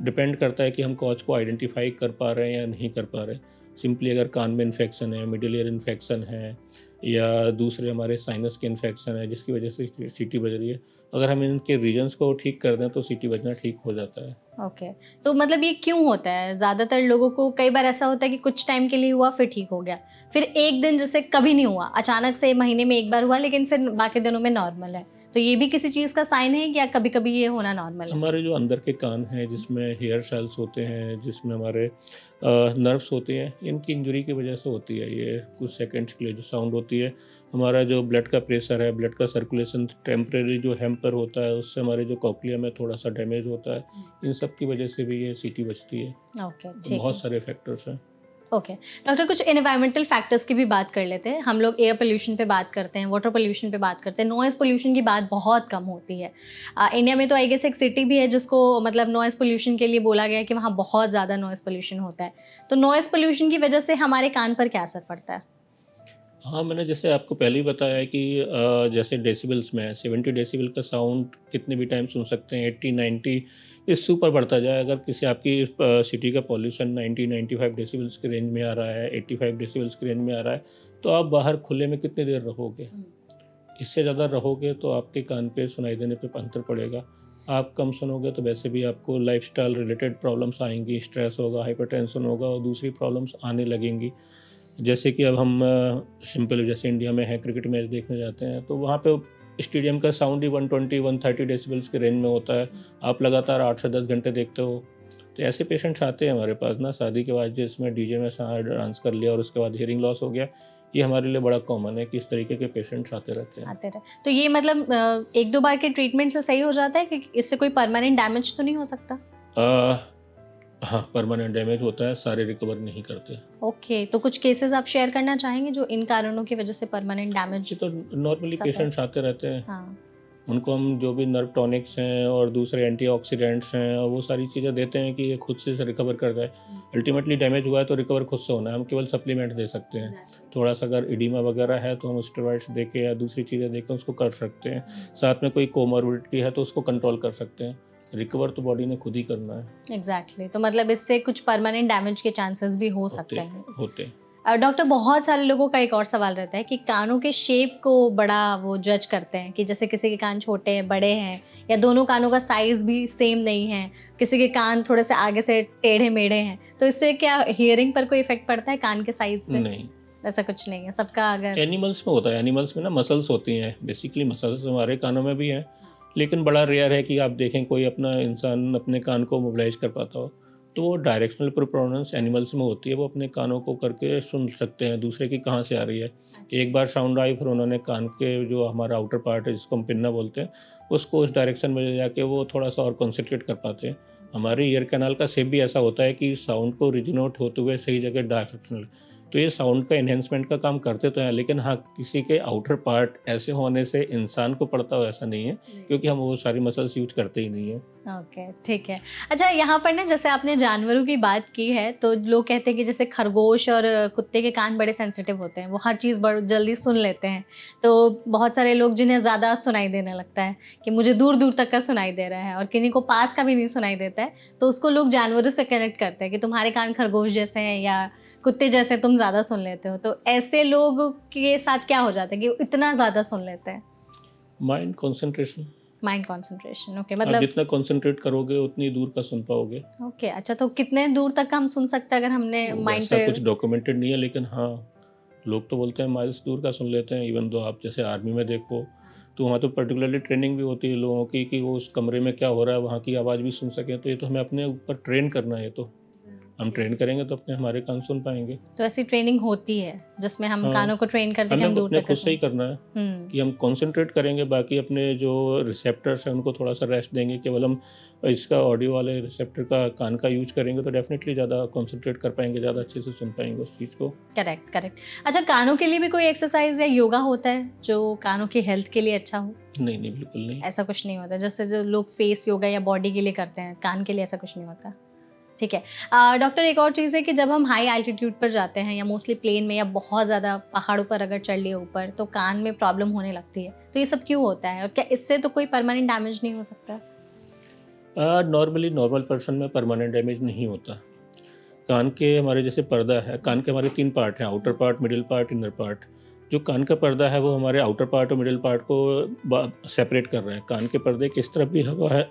Speaker 1: डिपेंड करता है कि हम कॉज को आइडेंटिफाई कर पा रहे हैं या नहीं कर पा रहे। सिंपली अगर कान में इन्फेक्शन है, मिडिल ईयर इन्फेक्शन है या दूसरे हमारे साइनस के इन्फेक्शन है जिसकी वजह से सीटी बज रही है, अगर हम इनके रीजन्स को ठीक कर दें तो सीटी बजना ठीक हो जाता है।
Speaker 2: ओके। तो मतलब ये क्यों होता है? ज़्यादातर लोगों को कई बार ऐसा होता है कि कुछ टाइम के लिए हुआ फिर ठीक हो गया, फिर एक दिन जैसे कभी नहीं हुआ, अचानक से महीने में एक बार हुआ लेकिन फिर बाकी दिनों में नॉर्मल है। तो ये भी किसी चीज़ का साइन है या कभी कभी ये होना नॉर्मल है?
Speaker 1: हमारे जो अंदर के कान हैं जिसमें हेयर सेल्स होते हैं, जिसमें हमारे नर्व्स होते हैं, इनकी इंजरी की वजह से होती है। ये कुछ सेकंड्स के लिए जो साउंड होती है, हमारा जो ब्लड का प्रेशर है, ब्लड का सर्कुलेशन टेम्परेरी जो हैम्पर होता है उससे हमारे जो कॉक्लिया में थोड़ा सा डैमेज होता है, इन सब की वजह से भी ये सीटी बजती है।
Speaker 2: ओके,
Speaker 1: तो
Speaker 2: ठीक
Speaker 1: बहुत
Speaker 2: है।
Speaker 1: सारे फैक्टर्स हैं।
Speaker 2: ओके। डॉक्टर कुछ एनवायरमेंटल फैक्टर्स की भी बात कर लेते हैं। हम लोग एयर पोल्यूशन पे बात करते हैं, वाटर पोल्यूशन पे बात करते हैं, नॉइज़ पोल्यूशन की बात बहुत कम होती है। इंडिया में तो आई गेस एक सिटी भी है जिसको मतलब नॉइज़ पोल्यूशन के लिए बोला गया है कि वहाँ बहुत ज़्यादा नॉइज़ पोल्यूशन होता है। तो नॉइज़ पोल्यूशन की वजह से हमारे कान पर क्या असर पड़ता है?
Speaker 1: हाँ, मैंने जैसे आपको पहले ही बताया है कि जैसे डेसिबल्स में 70 डेसिबल का साउंड कितने भी टाइम सुन सकते हैं, 80-90 इससे ऊपर बढ़ता जाए। अगर किसी आपकी सिटी का पॉल्यूशन 90-95 डेसिबल्स के रेंज में आ रहा है, 85 डेसिबल्स के रेंज में आ रहा है, तो आप बाहर खुले में कितनी देर रहोगे? इससे ज़्यादा रहोगे तो आपके कान पे सुनाई देने पे अंतर पड़ेगा। आप कम सुनोगे तो वैसे भी आपको लाइफ़स्टाइल रिलेटेड प्रॉब्लम्स आएँगी, स्ट्रेस होगा, हाइपरटेंशन होगा और दूसरी प्रॉब्लम्स आने लगेंगी। जैसे कि अब हम सिंपल जैसे इंडिया में है, क्रिकेट मैच देखने जाते हैं, तो वहाँ पे स्टेडियम का साउंड ही 120-130 डेसिबल्स के रेंज में होता है। आप लगातार 8 से 10 घंटे देखते हो। तो ऐसे पेशेंट्स आते हैं हमारे पास ना, शादी के बाद जिसमें डीजे में डांस कर लिया और उसके बाद हियरिंग लॉस हो गया। ये हमारे लिए बड़ा कॉमन है कि इस तरीके के पेशेंट्स आते रहते हैं।
Speaker 2: आते रहे तो ये मतलब 1-2 बार के ट्रीटमेंट से सही हो जाता है कि इससे कोई परमानेंट डैमेज तो नहीं हो सकता?
Speaker 1: हाँ, परमानेंट डैमेज होता है, सारे रिकवर नहीं करते।
Speaker 2: ओके, तो कुछ केसेस आप शेयर करना चाहेंगे जो इन कारणों की वजह से परमानेंट डैमेज?
Speaker 1: जी, तो नॉर्मली
Speaker 2: सकता है।
Speaker 1: पेशेंट्स आते रहते हैं।
Speaker 2: हाँ,
Speaker 1: उनको हम जो भी नर्व टॉनिक्स हैं और दूसरे एंटीऑक्सीडेंट्स हैं और वो सारी चीज़ें देते हैं कि ये खुद से रिकवर कर जाए। अल्टीमेटली डैमेज हुआ है तो रिकवर खुद से होना है, हम केवल सप्लीमेंट दे सकते हैं। थोड़ा सा अगर एडिमा वगैरह है तो हम स्टेरॉइड्स दे के या दूसरी चीज़ें दे के उसको कर सकते हैं। साथ में कोई कोमॉर्बिडिटी है तो उसको कंट्रोल कर सकते हैं। रिकवर तो बॉडी ने खुद ही करना है।
Speaker 2: एग्जैक्टली। तो मतलब इससे कुछ परमानेंट डैमेज के चांसेस भी हो सकते
Speaker 1: होते
Speaker 2: हैं।
Speaker 1: होते
Speaker 2: डॉक्टर, बहुत सारे लोगों का एक और सवाल रहता है कि कानों के शेप को बड़ा वो जज करते हैं कि जैसे किसी के कान छोटे हैं, बड़े हैं, या दोनों कानों का साइज भी सेम नहीं है, किसी के कान थोड़े से आगे से टेढ़े मेढ़े हैं, तो इससे क्या हियरिंग पर कोई इफेक्ट पड़ता है कान के साइज से?
Speaker 1: नहीं।
Speaker 2: ऐसा कुछ नहीं है, सबका अगर
Speaker 1: एनिमल्स में होता है। एनिमल्स में ना मसल्स होती हैं, बेसिकली मसल्स हमारे कानों में भी हैं, लेकिन बड़ा रेयर है कि आप देखें कोई अपना इंसान अपने कान को मोबिलाइज कर पाता हो। तो वो डायरेक्शनल प्रोपोनेंस एनिमल्स में होती है, वो अपने कानों को करके सुन सकते हैं दूसरे की कहाँ से आ रही है। एक बार साउंड आई, फिर उन्होंने कान के जो हमारा आउटर पार्ट है जिसको हम पिन्ना बोलते हैं, उसको उस डायरेक्शन में ले जाके वो थोड़ा सा और कॉन्सेंट्रेट कर पाते हैं। हमारे ईयर कैनाल का शेप भी ऐसा होता है कि साउंड को ओरिजिनेट होते हुए सही जगह डायरेक्शनल, तो ये साउंड का एनहेंसमेंट का काम करते तो हैं, लेकिन हाँ, किसी के आउटर पार्ट ऐसे होने से इंसान को पड़ता हो ऐसा नहीं है, क्योंकि हम वो सारी मसल्स यूज करते ही नहीं है।
Speaker 2: ओके, ठीक है। अच्छा, यहाँ पर ना जैसे आपने जानवरों की बात की है, तो लोग कहते हैं कि जैसे खरगोश और कुत्ते के कान बड़े सेंसिटिव होते हैं, वो हर चीज़ बड़ जल्दी सुन लेते हैं। तो बहुत सारे लोग जिन्हें ज़्यादा सुनाई देने लगता है कि मुझे दूर दूर तक का सुनाई दे रहा है, और किन्हीं को पास का भी नहीं सुनाई देता है, तो उसको लोग जानवरों से कनेक्ट करते हैं कि तुम्हारे कान खरगोश जैसे हैं या कुत्ते जैसे तुम ज़्यादा सुन लेते हो। तो ऐसे लोगों के साथ क्या हो जाता है कि वो इतना ज़्यादा सुन लेते हैं?
Speaker 1: Mind concentration.
Speaker 2: Mind concentration. Okay,
Speaker 1: आप
Speaker 2: मतलब
Speaker 1: जितना कंसंट्रेट करोगे उतनी दूर का सुन पाओगे।
Speaker 2: ओके, अच्छा, तो कितने दूर तक का हम सुन सकते हैं अगर हमने माइंड
Speaker 1: वैसा
Speaker 2: पे?
Speaker 1: कुछ डॉक्यूमेंटेड नहीं है, लेकिन हाँ, लोग तो बोलते हैं माइल्स दूर का सुन लेते हैं। इवन दो आप जैसे आर्मी में देखो, तो वहाँ तो पर्टिकुलरली ट्रेनिंग भी होती है लोगों की कि वो उस कमरे में क्या हो रहा है वहाँ की आवाज़ भी सुन सकें। तो ये तो हमें अपने ऊपर ट्रेन करना है, तो हम ट्रेन करेंगे तो अपने हमारे कान सुन पाएंगे।
Speaker 2: तो ऐसी ट्रेनिंग होती है जिसमें हम
Speaker 1: हाँ,
Speaker 2: कानों को ट्रेन करते हैं कि
Speaker 1: हमें
Speaker 2: हम दूर
Speaker 1: अपने
Speaker 2: तक का
Speaker 1: खुद से ही
Speaker 2: सुन।
Speaker 1: करना है कि हम कंसंट्रेट करेंगे, बाकी अपने जो रिसेप्टर्स हैं उनको थोड़ा सा रेस्ट देंगे। केवल हम इसका ऑडियो वाले रिसेप्टर का कान का यूज करेंगे तो डेफिनेटली ज़्यादा कंसंट्रेट कर पाएंगे, ज़्यादा अच्छे से सुन पाएंगे उस चीज़ को।
Speaker 2: Correct, correct. अच्छा, कानों के लिए भी कोई एक्सरसाइज या योगा होता है जो कानों की हेल्थ के लिए अच्छा हो?
Speaker 1: नहीं नहीं, बिल्कुल नहीं।
Speaker 2: ऐसा कुछ नहीं होता, जैसे जो लोग फेस योगा या बॉडी के लिए करते हैं, कान के लिए ऐसा कुछ नहीं होता? ठीक है। डॉक्टर, एक और चीज़ है कि जब हम हाई एल्टीट्यूड पर जाते हैं या मोस्टली प्लेन में या बहुत ज़्यादा पहाड़ों पर अगर चढ़ लिए ऊपर, तो कान में प्रॉब्लम होने लगती है। तो ये सब क्यों होता है और क्या इससे तो कोई परमानेंट डैमेज नहीं हो सकता?
Speaker 1: नॉर्मली नॉर्मल पर्सन में परमानेंट डैमेज नहीं होता। कान के हमारे जैसे पर्दा है, कान के हमारे 3 पार्ट हैं, outer part, middle part, inner part. जो कान का पर्दा है वो हमारे आउटर पार्ट और मिडिल पार्ट को सेपरेट कर रहा है। कान के पर्दे के इस तरफ भी हवा है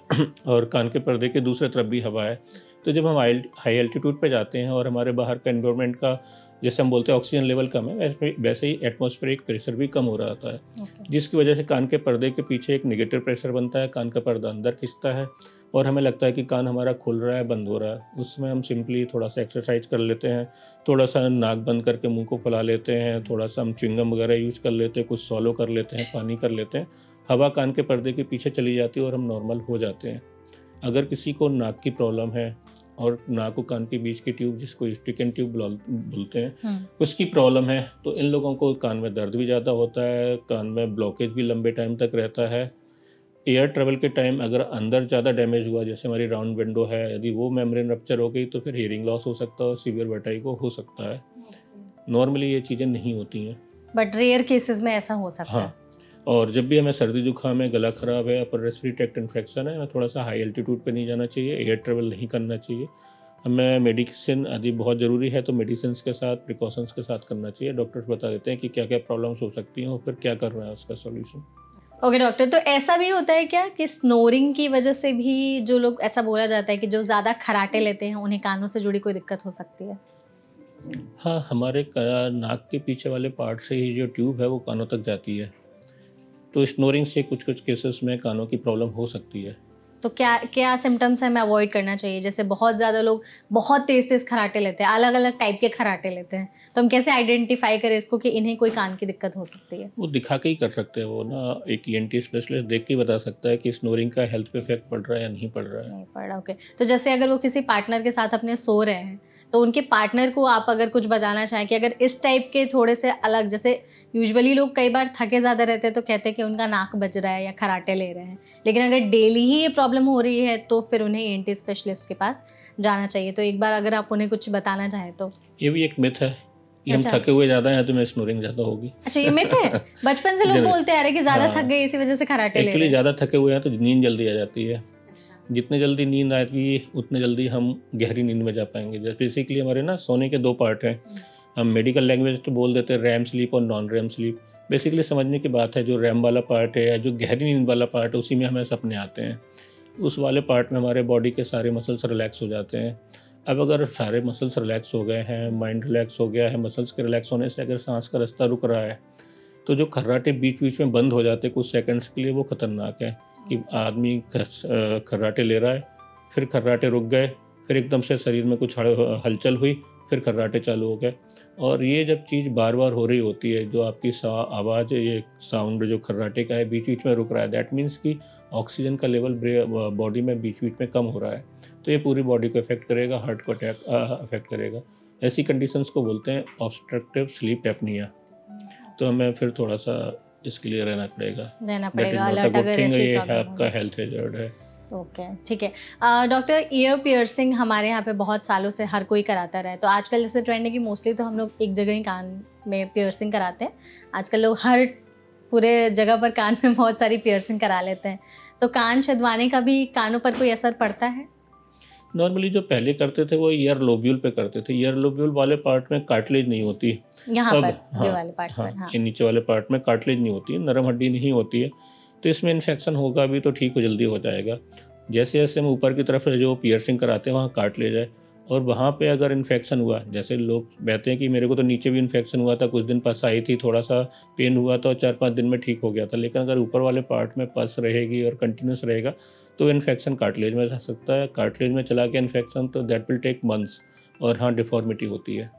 Speaker 1: और कान के पर्दे के दूसरे तरफ भी हवा है। तो जब हम हाई एल्टीट्यूड पे जाते हैं और हमारे बाहर का एनवायरनमेंट का, जैसे हम बोलते हैं ऑक्सीजन लेवल कम है, वैसे ही एटमॉस्फेरिक प्रेशर भी कम हो रहा होता है,
Speaker 2: Okay.
Speaker 1: जिसकी वजह से कान के पर्दे के पीछे एक नेगेटिव प्रेशर बनता है, कान का पर्दा अंदर खिंचता है और हमें लगता है कि कान हमारा खुल रहा है, बंद हो रहा है। उसमें हम सिंपली थोड़ा सा एक्सरसाइज कर लेते हैं, थोड़ा सा नाक बंद करके मुंह को फुला लेते हैं, थोड़ा सा हम च्युइंगम वगैरह यूज कर लेते हैं, कुछ सॉलो कर लेते हैं, पानी कर लेते हैं, हवा कान के पर्दे के पीछे चली जाती है और हम नॉर्मल हो जाते हैं। अगर किसी को नाक की प्रॉब्लम है और नाक और कान के बीच की ट्यूब, जिसको स्टिकन ट्यूब बोलते हैं, उसकी प्रॉब्लम है, तो इन लोगों को कान में दर्द भी ज़्यादा होता है, कान में ब्लॉकेज भी लंबे टाइम तक रहता है। एयर ट्रेवल के टाइम अगर अंदर ज़्यादा डैमेज हुआ, जैसे हमारी राउंड विंडो है, यदि वो मेम्ब्रेन रप्चर हो गई तो फिर हियरिंग लॉस हो सकता है और सीवियर वर्टाइगो हो सकता है। नॉर्मली ये चीज़ें नहीं होती हैं।
Speaker 2: बट रेयर केसेस में ऐसा हो सकता
Speaker 1: हाँ,
Speaker 2: है।
Speaker 1: और जब भी हमें सर्दी जुकाम है, गला ख़राब है, अपर रेस्पिरेटरी ट्रैक्ट इन्फेक्शन है, हमें थोड़ा सा हाई एल्टीट्यूड पे नहीं जाना चाहिए, एयर ट्रैवल नहीं करना चाहिए। हमें मेडिसिन आदि बहुत ज़रूरी है तो मेडिसिन के साथ प्रिकॉशंस के साथ करना चाहिए। डॉक्टर्स बता देते हैं कि क्या क्या प्रॉब्लम्स हो सकती हैं और फिर क्या करना है उसका सॉल्यूशन।
Speaker 2: ओके डॉक्टर, तो ऐसा भी होता है क्या कि स्नोरिंग की वजह से भी जो लोग, ऐसा बोला जाता है कि जो ज़्यादा खराटे लेते हैं उन्हें कानों से जुड़ी कोई दिक्कत हो सकती है?
Speaker 1: हाँ, हमारे नाक के पीछे वाले पार्ट से ही जो ट्यूब है वो कानों तक जाती है, तो स्नोरिंग से कुछ कुछ केसेस में कानों की प्रॉब्लम हो सकती है।
Speaker 2: तो क्या क्या सिम्टम्स हमें अवॉइड करना चाहिए? जैसे बहुत ज़्यादा लोग बहुत तेज़ तेज़ खराटे लेते हैं, अलग अलग टाइप के खराटे लेते हैं, तो हम कैसे आइडेंटिफाई करें इसको कि इन्हें कोई कान की दिक्कत हो सकती है?
Speaker 1: वो दिखा के ही कर सकते हैं, वो ना एक ईएनटी स्पेशलिस्ट देख के ही बता सकता है कि स्नोरिंग का हेल्थ पे इफेक्ट पड़ रहा है या नहीं पड़ रहा है।
Speaker 2: नहीं पड़ा, ओके। तो जैसे अगर वो किसी पार्टनर के साथ अपने सो रहे हैं, तो उनके पार्टनर को आप अगर कुछ बताना चाहें कि अगर इस टाइप के थोड़े से अलग, जैसे यूजुअली लोग कई बार थके ज़्यादा रहते हैं तो कहते हैं कि उनका नाक बज रहा है या खराटे ले रहे हैं, लेकिन अगर डेली ही ये प्रॉब्लम हो रही है तो फिर उन्हें ईएनटी स्पेशलिस्ट के पास जाना चाहिए। तो एक बार अगर आप उन्हें कुछ बताना चाहें तो।
Speaker 1: ये भी एक मिथ है कि हम
Speaker 2: अच्छा।
Speaker 1: थके हुए ज़्यादा हैं तो मैं स्नोरिंग ज़्यादा होगी।
Speaker 2: अच्छा, ये मिथ है? बचपन से लोग
Speaker 1: जनरल
Speaker 2: बोलते आ रहे कि ज़्यादा
Speaker 1: हाँ,
Speaker 2: थक गए इसी वजह से खराटे ले रहे
Speaker 1: एक्चुअली
Speaker 2: हैं।
Speaker 1: ज़्यादा थके हुए हैं तो नींद जल्दी आ जाती है। जितने जल्दी नींद आएगी उतने जल्दी हम गहरी नींद में जा पाएंगे। जैसे बेसिकली हमारे ना सोने के दो पार्ट हैं, हम मेडिकल लैंग्वेज तो बोल देते हैं रैम स्लीप और नॉन रैम स्लीप। बेसिकली समझने की बात है, जो रैम वाला पार्ट है या जो गहरी नींद वाला पार्ट है उसी में हमें सपने आते हैं। उस वाले पार्ट में हमारे बॉडी के सारे मसल्स रिलैक्स हो जाते हैं। अब अगर सारे मसल्स रिलैक्स हो गए हैं, माइंड रिलैक्स हो गया है, मसल्स के रिलैक्स होने से अगर सांस का रास्ता रुक रहा है तो जो खर्राटे बीच बीच में बंद हो जाते हैं कुछ सेकंड्स के लिए, वो खतरनाक है कि आदमी खर्राटे ले रहा है, फिर खर्राटे रुक गए, फिर एकदम से शरीर में कुछ हलचल हुई, फिर खर्राटे चालू हो गए। और ये जब चीज़ बार बार हो रही होती है, जो आपकी आवाज़, ये साउंड जो खर्राटे का है बीच बीच में रुक रहा है, दैट मीन्स कि ऑक्सीजन का लेवल बॉडी में बीच बीच में कम हो रहा है, तो ये पूरी बॉडी को इफेक्ट करेगा, हार्ट को अफेक्ट करेगा। ऐसी कंडीशंस को बोलते हैं ऑब्स्ट्रक्टिव स्लीप एपनिया। तो हमें फिर थोड़ा सा इसके लिए रहना पड़ेगा।
Speaker 2: रहना
Speaker 1: दैट इज
Speaker 2: पड़ेगा
Speaker 1: नॉट अ
Speaker 2: अलर्ट
Speaker 1: गुड
Speaker 2: अगर
Speaker 1: थिंग,
Speaker 2: ऐसी
Speaker 1: ये
Speaker 2: प्रॉब्लम
Speaker 1: आपका
Speaker 2: हो।
Speaker 1: हेल्थ हैजर्ड है।
Speaker 2: ओके, ठीक है। डॉक्टर, ईयर पियर्सिंग हमारे यहाँ पे बहुत सालों से हर कोई कराता रहा है, तो आजकल जैसे ट्रेंड है कि मोस्टली तो हम लोग एक जगह ही कान में पियर्सिंग कराते हैं। आजकल लोग हर पूरे जगह पर कान में बहुत सारी पियर्सिंग करा लेते हैं, तो कान छदवाने का भी कानों पर कोई असर पड़ता है?
Speaker 1: नॉर्मली जो पहले करते थे वो ईयर लोब्यूल पे करते थे। ईयर लोब्यूल वाले पार्ट में कार्टिलेज नहीं होती।
Speaker 2: यहाँ
Speaker 1: अब
Speaker 2: पर ये वाले पार्ट पर, हाँ।
Speaker 1: ये नीचे वाले पार्ट में कार्टिलेज नहीं होती, नरम हड्डी नहीं होती है, तो इसमें इन्फेक्शन होगा भी तो ठीक हो जल्दी हो जाएगा। जैसे जैसे हम ऊपर की तरफ जो पियर्सिंग कराते हैं वहाँ कार्टिलेज है, और वहाँ पे अगर इन्फेक्शन हुआ, जैसे लोग कहते हैं कि मेरे को तो नीचे भी इन्फेक्शन हुआ था, कुछ दिन पस आई थी, थोड़ा सा पेन हुआ था और 4-5 दिन में ठीक हो गया था, लेकिन अगर ऊपर वाले पार्ट में पस रहेगी और कंटिन्यूस रहेगा तो इन्फेक्शन कार्टिलेज में जा सकता है। कार्टिलेज में चला गया इन्फेक्शन तो दैट विल टेक मंथ्स, और हाँ डिफॉर्मिटी होती है।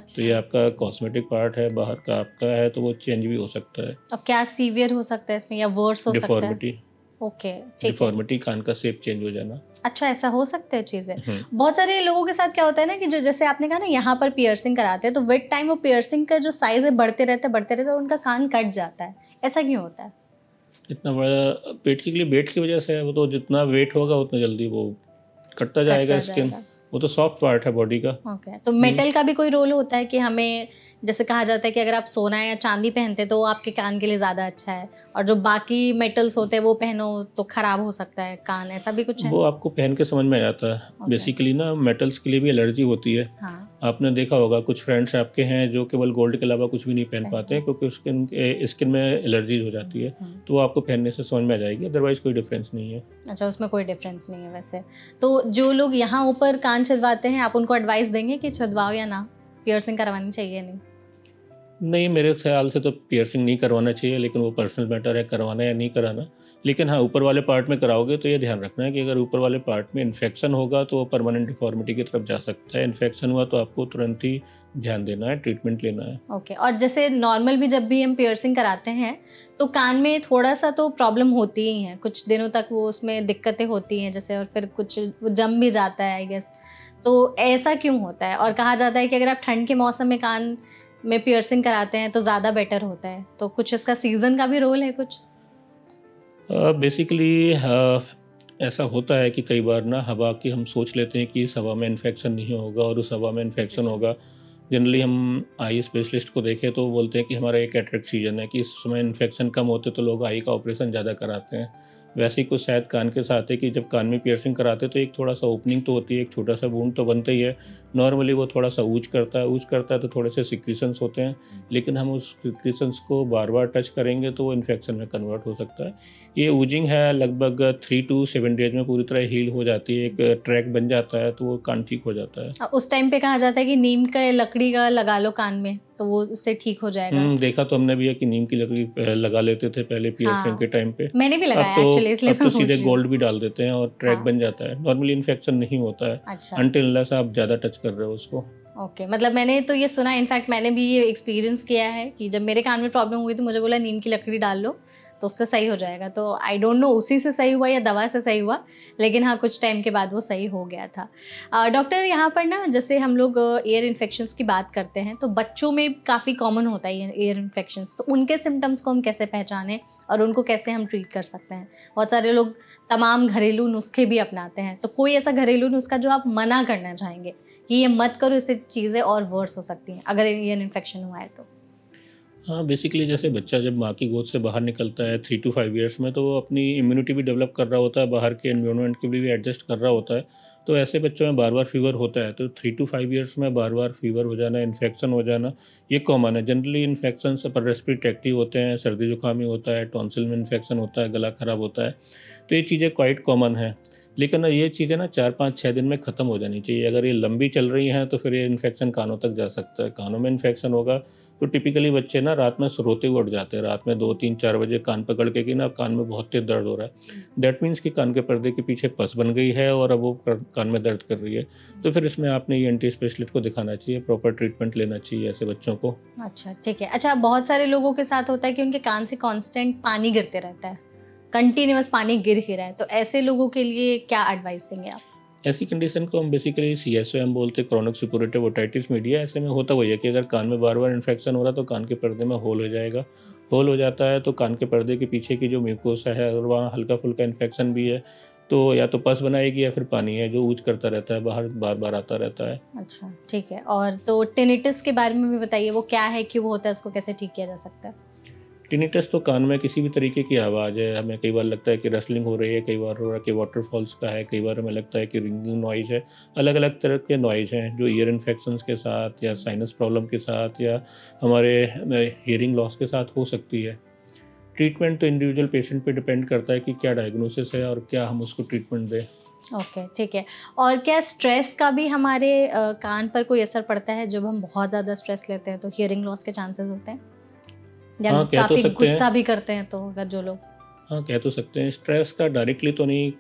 Speaker 1: तो ये आपका कॉस्मेटिक पार्ट है, बाहर का आपका है, तो वो चेंज भी हो सकता है।
Speaker 2: अब क्या सीवियर हो सकता है इसमें या वर्स हो सकता है?
Speaker 1: डिफॉर्मिटी,
Speaker 2: ओके, ठीक है।
Speaker 1: डिफॉर्मिटी, कान का शेप चेंज हो जाना।
Speaker 2: अच्छा, ऐसा हो सकता है चीज़ें। बहुत सारे लोगों के साथ क्या होता है ना कि जो, जैसे आपने कहा ना यहाँ पर पियर्सिंग कराते हैं, तो विद टाइम वो पियर्सिंग का जो साइज है बढ़ते रहते और उनका कान कट जाता है। ऐसा क्यों होता है?
Speaker 1: इतना बड़ा बेसिकली वेट की वजह से है, वो तो जितना वेट होगा उतना जल्दी वो कटता जाएगा स्किन, वो तो सॉफ्ट पार्ट है बॉडी का।
Speaker 2: ओके, तो मेटल का भी कोई रोल होता है कि हमें, जैसे कहा जाता है कि अगर आप सोना या चांदी पहनते तो आपके कान के लिए ज़्यादा अच्छा है, और जो बाकी मेटल्स होते हैं वो पहनो तो ख़राब हो सकता है कान, ऐसा भी कुछ है?
Speaker 1: वो आपको पहन के समझ में आ जाता है। बेसिकली ना मेटल्स के लिए भी एलर्जी होती है।
Speaker 2: हाँ।
Speaker 1: आपने देखा होगा कुछ फ्रेंड्स आपके हैं जो केवल गोल्ड के अलावा कुछ भी नहीं पहन पाते हैं, क्योंकि स्किन में एलर्जी हो जाती है, तो वो आपको पहनने से समझ में आ जाएगी, अदरवाइज कोई डिफरेंस नहीं है।
Speaker 2: अच्छा, उसमें कोई डिफरेंस नहीं है वैसे। तो जो लोग यहाँ ऊपर कान छिदवाते हैं, आप उनको एडवाइस देंगे कि छिदवाओ या ना, पियर्सिंग करवानी चाहिए नहीं?
Speaker 1: नहीं, मेरे ख्याल से तो पियर्सिंग नहीं करवाना चाहिए, लेकिन वो पर्सनल मैटर है करवाना या नहीं कराना। लेकिन हाँ, ऊपर वाले पार्ट में कराओगे तो ये ध्यान रखना है कि अगर ऊपर वाले पार्ट में इन्फेक्शन होगा तो वो परमानेंट डिफॉर्मिटी की तरफ जा सकता है। इन्फेक्शन हुआ तो आपको तुरंत ही ध्यान देना है, ट्रीटमेंट लेना है।
Speaker 2: ओके, और जैसे नॉर्मल भी जब भी हम पियर्सिंग कराते हैं तो कान में थोड़ा सा तो प्रॉब्लम होती ही है, कुछ दिनों तक वो उसमें दिक्कतें होती हैं जैसे, और फिर कुछ वो जम भी जाता है आई गेस। तो ऐसा क्यों होता है? और कहा जाता है कि अगर आप ठंड के मौसम में कान में पियर्सिंग कराते हैं तो ज़्यादा बेटर होता है, तो कुछ इसका सीज़न का भी रोल है कुछ?
Speaker 1: बेसिकली ऐसा होता है कि कई बार ना हवा की हम सोच लेते हैं कि इस हवा में इन्फेक्शन नहीं होगा और उस हवा में इन्फेक्शन होगा, जनरली हम आई स्पेशलिस्ट को देखें तो बोलते हैं कि हमारा एक कैटरेक्ट सीजन है, कि इस समय इन्फेक्शन कम होते तो लोग आई का ऑपरेशन ज़्यादा कराते हैं। वैसे ही कुछ शायद कान के साथ है कि जब कान में पियर्सिंग कराते तो एक थोड़ा सा ओपनिंग तो होती है, एक छोटा सा वूंड तो बनता ही है। नॉर्मली वो थोड़ा सा ऊज करता है तो थोड़े से सिक्रीशंस होते हैं, लेकिन हम उस सिक्रीशंस को बार बार टच करेंगे तो वो इन्फेक्शन में कन्वर्ट हो सकता है। ये ऊजिंग है लगभग 3 to 7 डेज में पूरी तरह हील हो जाती है, एक ट्रैक बन जाता है तो वो कान ठीक हो जाता है।
Speaker 2: उस टाइम पे कहा जाता है कि नीम का लकड़ी का लगा लो कान में तो वो उससे ठीक हो जाएगा।
Speaker 1: देखा तो हमने भी है कि नीम की लकड़ी लगा लेते थे पहले पियर्सिंग
Speaker 2: हाँ,
Speaker 1: के टाइम पे।
Speaker 2: मैंने भी
Speaker 1: अब
Speaker 2: लगाया
Speaker 1: तो
Speaker 2: एक्चुअली, इसलिए
Speaker 1: अब
Speaker 2: मैं
Speaker 1: तो
Speaker 2: पूछ
Speaker 1: सीधे
Speaker 2: रही हूँ।
Speaker 1: गोल्ड भी डाल देते हैं और ट्रैक
Speaker 2: हाँ।
Speaker 1: बन जाता है। नॉर्मली इन्फेक्शन नहीं होता है
Speaker 2: अच्छा,
Speaker 1: अनटिल अनलेस आप ज़्यादा टच कर रहे हो उसको।
Speaker 2: ओके। मतलब मैंने तो ये सुना, इनफैक्ट मैंने भी ये एक्सपीरियंस किया है कि जब मेरे कान में प्रॉब्लम हुई तो मुझे बोला नीम की लकड़ी डाल लो तो उससे सही हो जाएगा। तो आई डोंट नो उसी से सही हुआ या दवा से सही हुआ, लेकिन हाँ कुछ टाइम के बाद वो सही हो गया था। डॉक्टर यहाँ पर ना जैसे हम लोग एयर इन्फेक्शंस की बात करते हैं तो बच्चों में काफ़ी कॉमन होता है ये एयर इन्फेक्शंस, तो उनके सिम्टम्स को हम कैसे पहचानें और उनको कैसे हम ट्रीट कर सकते हैं? बहुत सारे लोग तमाम घरेलू नुस्खे भी अपनाते हैं, तो कोई ऐसा घरेलू नुस्खा जो आप मना करना चाहेंगे कि ये मत करो, इससे चीज़ें और वर्स हो सकती हैं अगर ईयर इन्फेक्शन हुआ है तो?
Speaker 1: हाँ, बेसिकली जैसे बच्चा जब माँ की गोद से बाहर निकलता है 3 to 5 ईयर्स में, तो वो अपनी इम्यूनिटी भी डेवलप कर रहा होता है, बाहर के एनवायरनमेंट के लिए भी एडजस्ट कर रहा होता है। तो ऐसे बच्चों में बार बार फीवर होता है, तो 3 to 5 ईयर्स में बार बार फीवर हो जाना, इन्फेक्शन हो जाना, ये कॉमन है। Generally infection upper respiratory tract ही होते हैं, सर्दी जुकाम ही होता है, टॉन्सिल में इन्फेक्शन होता है, गला खराब होता है, तो ये चीज़ें क्वाइट कॉमन है। लेकिन ये चीज़ें ना 4-5-6 दिन में ख़त्म हो जानी चाहिए। अगर ये लंबी चल रही हैं तो फिर ये इन्फेक्शन कानों तक जा सकता है। कानों में इन्फेक्शन होगा तो टिपिकली बच्चे ना रात में रोते हुए उठ जाते हैं, रात में 2-3-4 बजे कान पकड़ के कि ना कान में बहुत तेज दर्द हो रहा है। दैट मीन्स कि कान के पर्दे के पीछे पस बन गई है और अब वो कान में दर्द कर रही है। तो फिर इसमें आपने ये एंटी स्पेशलिस्ट को दिखाना चाहिए, प्रॉपर ट्रीटमेंट लेना चाहिए ऐसे बच्चों को।
Speaker 2: अच्छा, ठीक है। अच्छा, बहुत सारे लोगों के साथ होता है कि उनके कान से कांस्टेंट पानी गिरते रहता है, कंटिन्यूअस पानी गिर ही रहा है, तो ऐसे लोगों के लिए क्या एडवाइस देंगे आप?
Speaker 1: ऐसी कंडीशन को हम बेसिकली CSO बोलते हैं, क्रोनिक सुपोरेटिव ओटाइटिस मीडिया। ऐसे में होता वही है कि अगर कान में बार बार इन्फेक्शन हो रहा है तो कान के पर्दे में होल हो जाएगा। होल हो जाता है तो कान के पर्दे के पीछे की जो म्यूकोसा है अगर वहाँ हल्का फुल्का इन्फेक्शन भी है तो या तो पस बनाएगी या फिर पानी है जो ऊज करता रहता है, बाहर बार बार आता रहता है।
Speaker 2: अच्छा, ठीक है। और तो टिनिटस के बारे में भी बताइए, वो क्या है, क्यों होता है, उसको कैसे ठीक किया जा सकता है?
Speaker 1: टिनिटस तो कान में किसी भी तरीके की आवाज़ है, हमें कई बार लगता है कि रसलिंग हो रही है, कई बार हो रहा है कि वाटरफॉल्स का है, कई बार हमें लगता है कि रिंगिंग नॉइज़ है। अलग अलग तरह के नॉइज़ हैं जो ईयर इन्फेक्शंस के साथ या साइनस प्रॉब्लम के साथ या हमारे हियरिंग लॉस के साथ हो सकती है। ट्रीटमेंट तो इंडिविजुअल पेशेंट पे डिपेंड करता है कि क्या डायग्नोसिस है और क्या हम उसको ट्रीटमेंट दें।
Speaker 2: ओके, ठीक है। और क्या स्ट्रेस का भी हमारे कान पर कोई असर पड़ता है? जब हम बहुत ज़्यादा स्ट्रेस लेते हैं तो हियरिंग लॉस के चांसेस होते हैं? या
Speaker 1: हाँ, कह तो
Speaker 2: काफ़ी
Speaker 1: सकते हैं।
Speaker 2: गुस्सा भी करते हैं तो अगर जो लोग?
Speaker 1: हाँ, कह तो सकते हैं। स्ट्रेस का डायरेक्टली तो नहीं,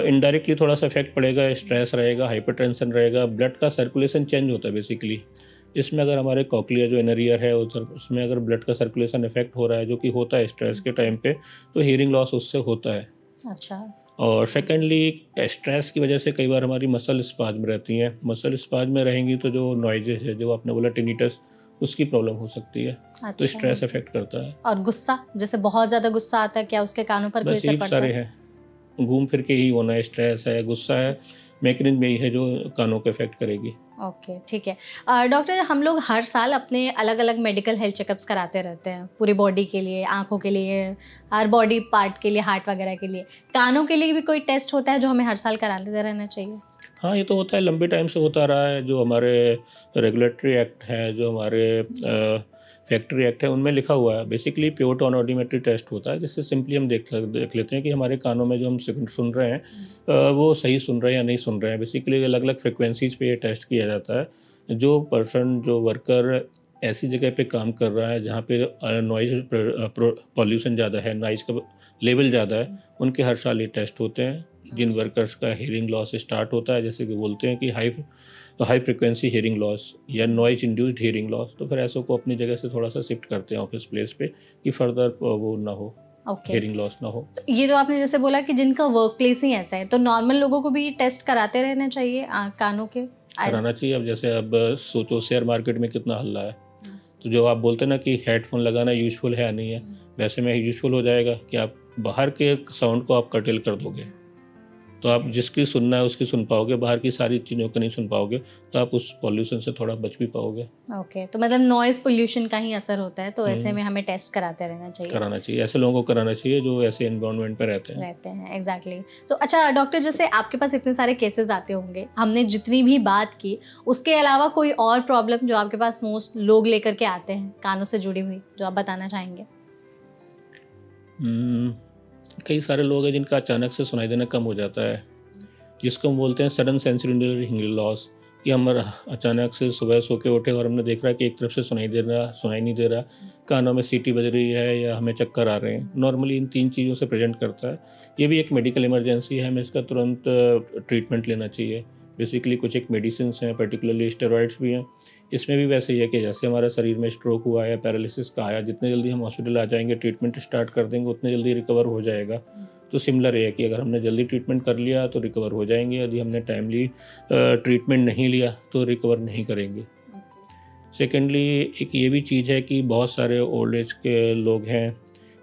Speaker 1: इनडायरेक्टली थोड़ा सा इफेक्ट पड़ेगा। स्ट्रेस रहेगा, हाइपरटेंशन रहेगा, ब्लड का सर्कुलेशन चेंज होता है बेसिकली। इसमें अगर हमारे कॉकलिया जो इनर ईयर है उसमें अगर ब्लड का सर्कुलेशन इफेक्ट हो रहा है जो कि होता है स्ट्रेस के टाइम पे, तो हियरिंग लॉस उससे होता है।
Speaker 2: अच्छा,
Speaker 1: और सेकेंडली स्ट्रेस की वजह से कई बार हमारी मसल स्पाज्म रहती हैं। मसल स्पाज्म में रहेंगी तो जो नॉइजेस है, जो आपने बोला टिनिटस, उसकी प्रॉब्लम हो सकती है। तो
Speaker 2: अच्छा।
Speaker 1: स्ट्रेस इफेक्ट करता है।
Speaker 2: और गुस्सा, जैसे बहुत ज़्यादा गुस्सा आता है, क्या उसके कानों पर कोई
Speaker 1: बस
Speaker 2: असर
Speaker 1: यही
Speaker 2: पड़ता
Speaker 1: सारे
Speaker 2: है?
Speaker 1: हैं, घूम फिर के ही होना है। स्ट्रेस है, गुस्सा है, मैकेनिज्म यही है जो कानों को इफेक्ट करेगी।
Speaker 2: ओके, ठीक है। डॉक्टर, हम लोग हर साल अपने अलग अलग मेडिकल हेल्थ चेकअप्स कराते रहते हैं, पूरी बॉडी के लिए, आँखों के लिए, हर बॉडी पार्ट के लिए, हार्ट वगैरह के लिए। कानों के लिए भी कोई टेस्ट होता है जो हमें हर साल करा लेते रहना चाहिए?
Speaker 1: हाँ, ये तो होता है, लंबे टाइम से होता रहा है। जो हमारे रेगुलेटरी एक्ट है, जो हमारे फैक्ट्री एक्ट है, उनमें लिखा हुआ है। Basically pure tone audiometry test होता है, जिससे सिंपली हम देख लेते हैं कि हमारे कानों में जो हम सुन रहे हैं वो सही सुन रहे हैं या नहीं सुन रहे हैं। बेसिकली अलग अलग फ्रिक्वेंसीज पे ये टेस्ट किया जाता है। जो पर्सन, जो वर्कर ऐसी जगह पे काम कर रहा है जहाँ पे नॉइज पॉल्यूशन ज़्यादा है, नॉइज का लेवल ज़्यादा है, उनके हर साल ये टेस्ट होते हैं। जिन वर्कर्स का हियरिंग लॉस स्टार्ट होता है, जैसे कि बोलते हैं कि हाई फ्रिक्वेंसी हियरिंग लॉस या नॉइज इंड्यूस्ड हियरिंग लॉस, तो फिर ऐसों को अपनी जगह से थोड़ा सा शिफ्ट करते हैं ऑफिस प्लेस पे कि फर्दर वो ना हो,
Speaker 2: ओके।
Speaker 1: हियरिंग लॉस ना हो।
Speaker 2: ये तो आपने जैसे बोला कि जिनका वर्क प्लेस ही ऐसा है, तो नॉर्मल लोगों को भी टेस्ट कराते रहना चाहिए कानों के?
Speaker 1: कराना चाहिए। अब जैसे अब सोचो शेयर मार्केट में कितना हल्ला है, तो जो आप बोलते हैं ना कि हेडफोन लगाना यूजफुल है या नहीं है, वैसे में यूजफुल हो जाएगा कि आप बाहर के साउंड को आप कर्टेल कर दोगे। तो आप जिसकी सुनना है उसकी सुन पाओगे, बाहर की सारी चीज़ों को नहीं सुन पाओगे, तो आप उस पॉल्यूशन से थोड़ा बच भी पाओगे।
Speaker 2: ओके, तो मतलब नॉइज़ पोल्यूशन का ही असर होता है, तो ऐसे
Speaker 1: हम्म,
Speaker 2: में हमें टेस्ट कराते रहना चाहिए।
Speaker 1: कराना चाहिए, ऐसे लोगों को कराना चाहिए जो ऐसे एनवायरनमेंट पे रहते हैं।
Speaker 2: एग्जैक्टली। तो अच्छा डॉक्टर, जैसे आपके पास इतने सारे केसेस आते होंगे, हमने जितनी भी बात की, उसके अलावा कोई और प्रॉब्लम जो आपके पास मोस्ट लोग लेकर के आते हैं कानों से जुड़ी हुई, जो आप बताना चाहेंगे?
Speaker 1: हम्म, कई सारे लोग हैं जिनका अचानक से सुनाई देना कम हो जाता है, जिसको हम बोलते हैं सडन सेंसरी हियरिंग लॉस, कि हम अचानक से सुबह सो के उठे और हमने देख रहा है कि एक तरफ से सुनाई नहीं दे रहा, कानों में सीटी बज रही है या हमें चक्कर आ रहे हैं। नॉर्मली इन 3 चीज़ों से प्रेज़ेंट करता है। ये भी एक मेडिकल इमरजेंसी है, हमें इसका तुरंत ट्रीटमेंट लेना चाहिए। बेसिकली कुछ एक मेडिसिन्स हैं, पर्टिकुलरली स्टेरॉइड्स भी हैं। इसमें भी वैसे ही है कि जैसे हमारे शरीर में स्ट्रोक हुआ या पैरालिसिस का आया, जितने जल्दी हम हॉस्पिटल आ जाएँगे, ट्रीटमेंट स्टार्ट कर देंगे, उतने जल्दी रिकवर हो जाएगा। तो सिमिलर है कि अगर हमने जल्दी ट्रीटमेंट कर लिया तो रिकवर हो जाएंगे, यदि हमने टाइमली ट्रीटमेंट नहीं लिया तो रिकवर नहीं करेंगे। सेकेंडली एक ये भी चीज़ है कि बहुत सारे ओल्ड एज के लोग हैं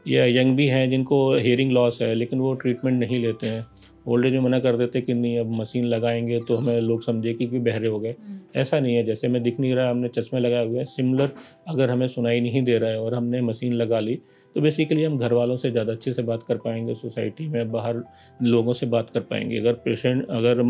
Speaker 1: या यंग भी हैं जिनको हियरिंग लॉस है, लेकिन वो ट्रीटमेंट नहीं लेते हैं। ओल्ड एज में मना कर देते कि नहीं, अब मशीन लगाएंगे तो हमें लोग समझेंगे कि बहरे हो गए। ऐसा नहीं है, जैसे हमें दिख नहीं रहा है, हमने चश्मे लगाए हुए हैं, सिमिलर अगर हमें सुनाई नहीं दे रहा है और हमने मशीन लगा ली, तो बेसिकली हम घर वालों से ज़्यादा अच्छे से बात कर पाएंगे, सोसाइटी में बाहर लोगों से बात कर पाएंगे। अगर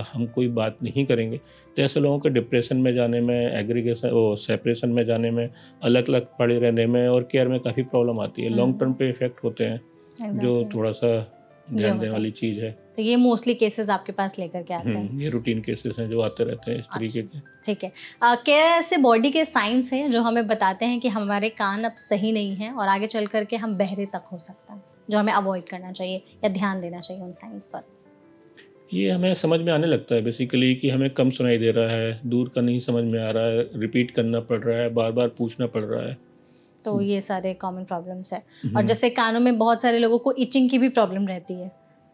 Speaker 1: हम कोई बात नहीं करेंगे तो ऐसे लोगों के डिप्रेशन में जाने में, सेपरेशन में जाने में, अलग अलग पड़े रहने में और केयर में काफ़ी प्रॉब्लम आती है। लॉन्ग टर्म पे इफेक्ट होते हैं, जो
Speaker 2: एग्जैक्टली,
Speaker 1: थोड़ा सा
Speaker 2: ये
Speaker 1: ध्यान
Speaker 2: होता
Speaker 1: देने
Speaker 2: है।
Speaker 1: वाली चीज़ है।
Speaker 2: तो ये मोस्टली केसेस आपके पास लेकर के आते हैं।
Speaker 1: ये रूटीन केसेस हैं जो आते रहते हैं इस तरीके के।
Speaker 2: ठीक है। क्या ऐसे बॉडी के साइंस हैं जो हमें बताते हैं कि हमारे कान अब सही नहीं हैं और आगे चल करके हम बहरे तक हो सकता है, जो हमें अवॉइड करना चाहिए या ध्यान देना चाहिए उन साइंस पर?
Speaker 1: ये हमें समझ में आने लगता है बेसिकली कि हमें कम सुनाई दे रहा है, दूर का नहीं समझ में आ रहा है, रिपीट करना पड़ रहा है, बार बार पूछना पड़ रहा है।
Speaker 2: तो ये सारे कॉमन प्रॉब्लम्स है। और
Speaker 1: हम्म,
Speaker 2: जैसे कानों में बहुत सारे लोगों को इचिंग की भी प्रॉब्लम रहती है,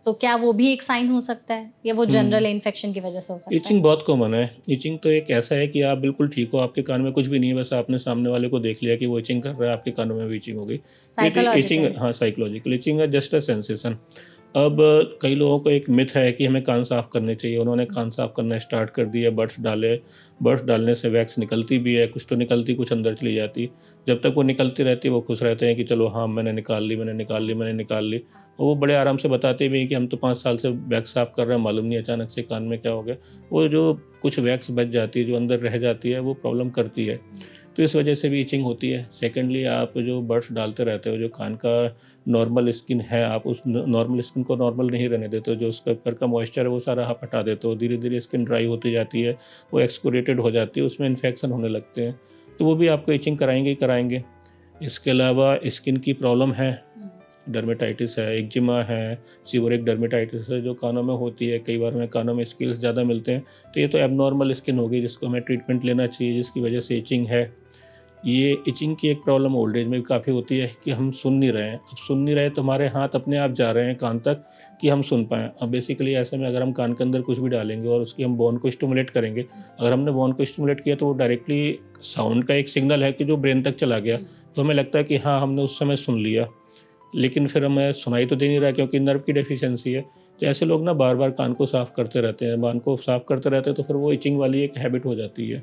Speaker 2: तो क्या वो भी एक साइन हो सकता है या वो जनरल इन्फेक्शन की वजह से हो सकता है?
Speaker 1: इचिंग बहुत कॉमन है। इचिंग तो एक ऐसा है कि आप बिल्कुल ठीक हो, आपके कान में कुछ भी नहीं है, बस आपने सामने वाले को देख लिया कि वो इचिंग कर रहा है, आपके कानों में भी इचिंग हो गई। Itching,
Speaker 2: psychological.
Speaker 1: हाँ, साइकोलॉजिकल इचिंग है, जस्ट अ सेंसेशन। अब कई लोगों को एक मिथ है कि हमें कान साफ़ करने चाहिए, उन्होंने कान साफ़ करना स्टार्ट कर दिया, बड्स डाले, बड्स डालने से वैक्स निकलती भी है, कुछ तो निकलती, कुछ अंदर चली जाती। जब तक वो निकलती रहती है वो खुश रहते हैं कि चलो हाँ, मैंने निकाल ली, मैंने निकाल ली, मैंने निकाल ली। और वो बड़े आराम से बताते भी हैं कि हम तो 5 साल से वैक्स साफ़ कर रहे हैं, मालूम नहीं अचानक से कान में क्या हो गया। वो जो कुछ वैक्स बच जाती है, जो अंदर रह जाती है, वो प्रॉब्लम करती है। तो इस वजह से भी इचिंग होती है। सेकेंडली आप जो बड्स डालते रहते हो, जो कान का नॉर्मल स्किन है, आप उस नॉर्मल स्किन को नॉर्मल नहीं रहने देते हो, जो उसके ऊपर का मॉइस्चर है वो सारा आप हटा देते हो, धीरे धीरे स्किन ड्राई होती जाती है, वो एक्सकोरेटेड हो जाती है, उसमें इन्फेक्शन होने लगते हैं, तो वो भी आपको इचिंग कराएंगे ही कराएंगे। इसके अलावा स्किन की प्रॉब्लम है, डर्मेटाइटिस है, एक्जिमा है, सीवरेक डर्मेटाइटिस है, जो कानों में होती है। कई बार हमें कानों में स्किल्स ज़्यादा मिलते हैं, तो ये तो एबनॉर्मल स्किन होगी जिसको हमें ट्रीटमेंट लेना चाहिए, जिसकी वजह से इचिंग है। ये इचिंग की एक प्रॉब्लम ओल्ड एज में भी काफ़ी होती है कि हम सुन नहीं रहे हैं। अब सुन नहीं रहे तो हमारे हाथ अपने आप जा रहे हैं कान तक कि हम सुन पाएँ। अब बेसिकली ऐसे में अगर हम कान के अंदर कुछ भी डालेंगे और उसकी हम बोन को स्टिमुलेट करेंगे, अगर हमने बोन को स्टिमुलेट किया तो वो डायरेक्टली साउंड का एक सिग्नल है कि जो ब्रेन तक चला गया, तो हमें लगता है कि हाँ, हमने उस समय सुन लिया, लेकिन फिर हमें सुनाई तो दे नहीं रहा क्योंकि नर्व की डेफिशिएंसी है। तो ऐसे लोग ना बार बार कान को साफ़ करते रहते हैं, कान को साफ़ करते रहते हैं, तो फिर वो इचिंग वाली एक हैबिट हो जाती है।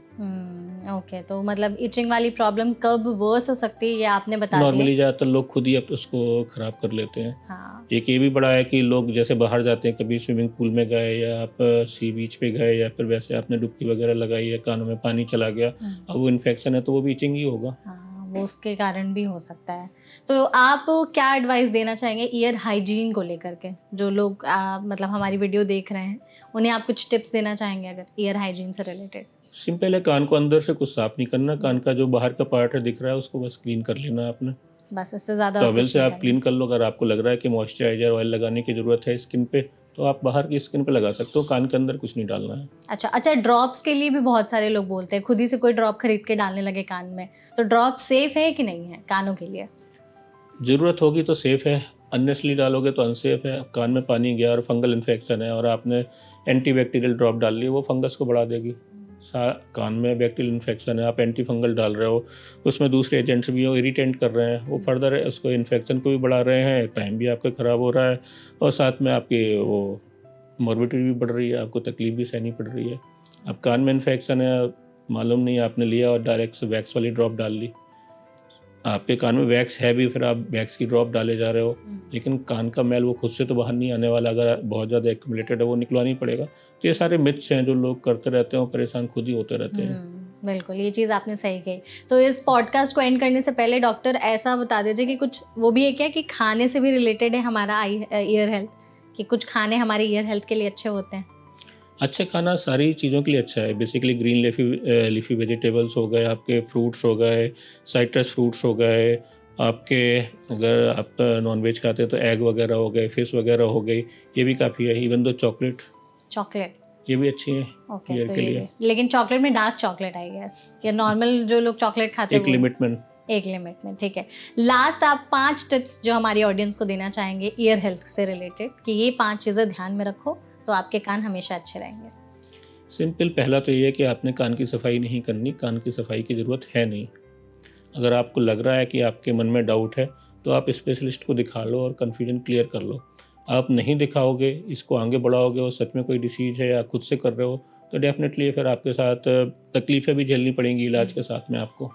Speaker 2: ओके, तो मतलब इचिंग वाली प्रॉब्लम कब वर्स हो सकती है ये आपने बता दिया।
Speaker 1: नॉर्मली ज़्यादातर लोग खुद ही अब उसको ख़राब कर लेते हैं।
Speaker 2: हाँ।
Speaker 1: एक ये भी बड़ा है कि लोग जैसे बाहर जाते हैं, कभी स्विमिंग पूल में गए या आप सी बीच पे गए या फिर वैसे आपने डुबकी वगैरह लगाई या कानों में पानी चला गया, अब वो इन्फेक्शन है तो वो भी इचिंग ही होगा।
Speaker 2: हाँ, वो उसके कारण भी हो सकता है। तो आप क्या एडवाइस देना चाहेंगे ईयर हाइजीन को लेकर के, जो लोग मतलब हमारी वीडियो देख रहे हैं, उन्हें आप कुछ टिप्स देना चाहेंगे अगर ईयर हाइजीन से रिलेटेड?
Speaker 1: सिंपल है, कान को अंदर से कुछ साफ़ नहीं करना, कान का जो बाहर का पार्ट है दिख रहा है उसको बस क्लीन कर लेना आपने।
Speaker 2: बस इससे ज़्यादा और
Speaker 1: टॉवेल
Speaker 2: कुछ
Speaker 1: से
Speaker 2: नहीं
Speaker 1: आप
Speaker 2: करना।
Speaker 1: क्लीन कर लो। अगर आपको लग रहा है कि मॉइस्चराइज़र ऑयल लगाने की ज़रूरत है स्किन पे, तो आप बाहर की स्किन पे लगा सकते हो, कान के अंदर कुछ नहीं डालना है।
Speaker 2: अच्छा, ड्रॉप्स के लिए भी बहुत सारे लोग बोलते हैं, खुद ही से कोई ड्रॉप खरीद के डालने लगे कान में, तो ड्रॉप सेफ है कि नहीं है कानों के लिए?
Speaker 1: ज़रूरत होगी तो सेफ़ है, अननेसेसरी डालोगे तो अनसेफ है। कान में पानी गया और फंगल इन्फेक्शन है और आपने एंटीबैक्टीरियल ड्रॉप डाल ली, वो फंगस को बढ़ा देगी। कान में बैक्टीरियल इन्फेक्शन है, आप एंटी फंगल डाल रहे हो, उसमें दूसरे एजेंट्स भी वो इरिटेंट कर रहे हैं, वो फर्दर उसको इन्फेक्शन को भी बढ़ा रहे हैं, टाइम भी आपका ख़राब हो रहा है और साथ में आपकी वो मॉर्बिडिटी भी बढ़ रही है, आपको तकलीफ भी सहनी पड़ रही है। अब कान में इन्फेक्शन है, मालूम नहीं, आपने लिया और डायरेक्ट से वैक्स वाली ड्रॉप डाल ली। आपके कान में वैक्स है भी, फिर आप वैक्स की ड्रॉप डाले जा रहे हो, लेकिन कान का मैल वो खुद से तो बाहर नहीं आने वाला, अगर बहुत ज़्यादा एक्यूमुलेटेड है वो निकलवाना ही पड़ेगा। तो ये सारे मिथ्स हैं जो लोग करते रहते हैं और परेशान खुद ही होते रहते हैं।
Speaker 2: बिल्कुल, ये चीज़ आपने सही कही। तो इस पॉडकास्ट को एंड करने से पहले डॉक्टर ऐसा बता दीजिए कि कुछ वो भी है क्या कि खाने से भी रिलेटेड है हमारा ईयर हेल्थ, कि कुछ खाने हमारे ईयर हेल्थ के लिए अच्छे होते हैं?
Speaker 1: अच्छा खाना सारी चीज़ों के लिए अच्छा है। बेसिकली ग्रीन लीफी वेजिटेबल्स हो गए, आपके फ्रूट्स हो गए, साइट्रस फ्रूट्स हो गए, आपके अगर आप नॉनवेज खाते हैं तो एग वगैरह हो गए, फिश वगैरह हो गई, ये भी काफ़ी है। इवन दो
Speaker 2: चॉकलेट
Speaker 1: ये भी अच्छी है
Speaker 2: ओके,
Speaker 1: ईयर
Speaker 2: तो
Speaker 1: के
Speaker 2: ये
Speaker 1: लिए।
Speaker 2: भी। लेकिन चॉकलेट में डार्क चॉकलेट आई गेस, या नॉर्मल जो लोग चॉकलेट खाते हैं
Speaker 1: एक लिमिट में।
Speaker 2: एक लिमिट में, ठीक है। लास्ट आप 5 टिप्स जो हमारी ऑडियंस को देना चाहेंगे ईयर हेल्थ से रिलेटेड, कि ये 5 चीज़ें ध्यान में रखो तो आपके कान हमेशा अच्छे रहेंगे।
Speaker 1: सिंपल पहला तो ये है कि आपने कान की सफाई नहीं करनी, कान की सफाई की ज़रूरत है नहीं। अगर आपको लग रहा है कि आपके मन में डाउट है तो आप स्पेशलिस्ट को दिखा लो और कन्फ्यूजन क्लियर कर लो। आप नहीं दिखाओगे, इसको आगे बढ़ाओगे और सच में कोई डिसीज़ है या खुद से कर रहे हो तो डेफिनेटली फिर आपके साथ तकलीफ़ें भी झेलनी पड़ेंगी इलाज के साथ में आपको।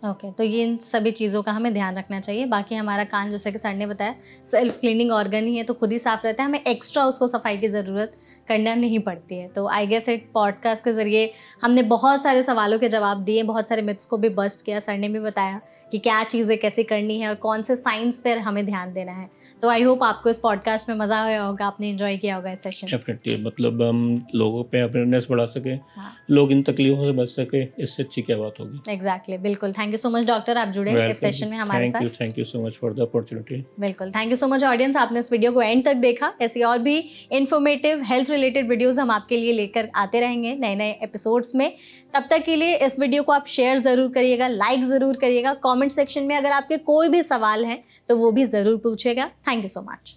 Speaker 2: ओके, तो ये इन सभी चीज़ों का हमें ध्यान रखना चाहिए। बाकी हमारा कान, जैसे कि सर ने बताया, सेल्फ क्लीनिंग ऑर्गन ही है, तो खुद ही साफ रहता है, हमें एक्स्ट्रा उसको सफाई की ज़रूरत करना नहीं पड़ती है। तो आई गेस इट पॉडकास्ट के ज़रिए हमने बहुत सारे सवालों के जवाब दिए, बहुत सारे मिथ्स को भी बस्ट किया। सर ने भी बताया कि क्या चीज़ें कैसे करनी है और कौन से साइंस पर हमें ध्यान देना है। तो आई होप आपको इस पॉडकास्ट में मज़ा आया होगा, आपने एंजॉय किया होगा इस सेशन।
Speaker 1: डेफिनेटली, मतलब हम लोगों पे अवेयरनेस बढ़ा सकें,
Speaker 2: हाँ,
Speaker 1: लोग इन तकलीफों से बच सके, इससे अच्छी क्या बात होगी।
Speaker 2: एग्जैक्टली, बिल्कुल। Thank you so much doctor, आप जुड़े इस सेशन में हमारे साथ।
Speaker 1: Thank you so much for the opportunity.
Speaker 2: बिल्कुल, thank you so much audience, आपने इस वीडियो को एंड तक देखा। ऐसी और भी इन्फॉर्मेटिव हेल्थ रिलेटेड वीडियोस हम आपके लिए लेकर आते रहेंगे नए नए एपिसोड्स में। तब तक के लिए इस वीडियो को आप शेयर ज़रूर करिएगा, लाइक ज़रूर करिएगा, कमेंट सेक्शन में अगर आपके कोई भी सवाल है तो वो भी ज़रूर पूछिएगा। Thank you so much.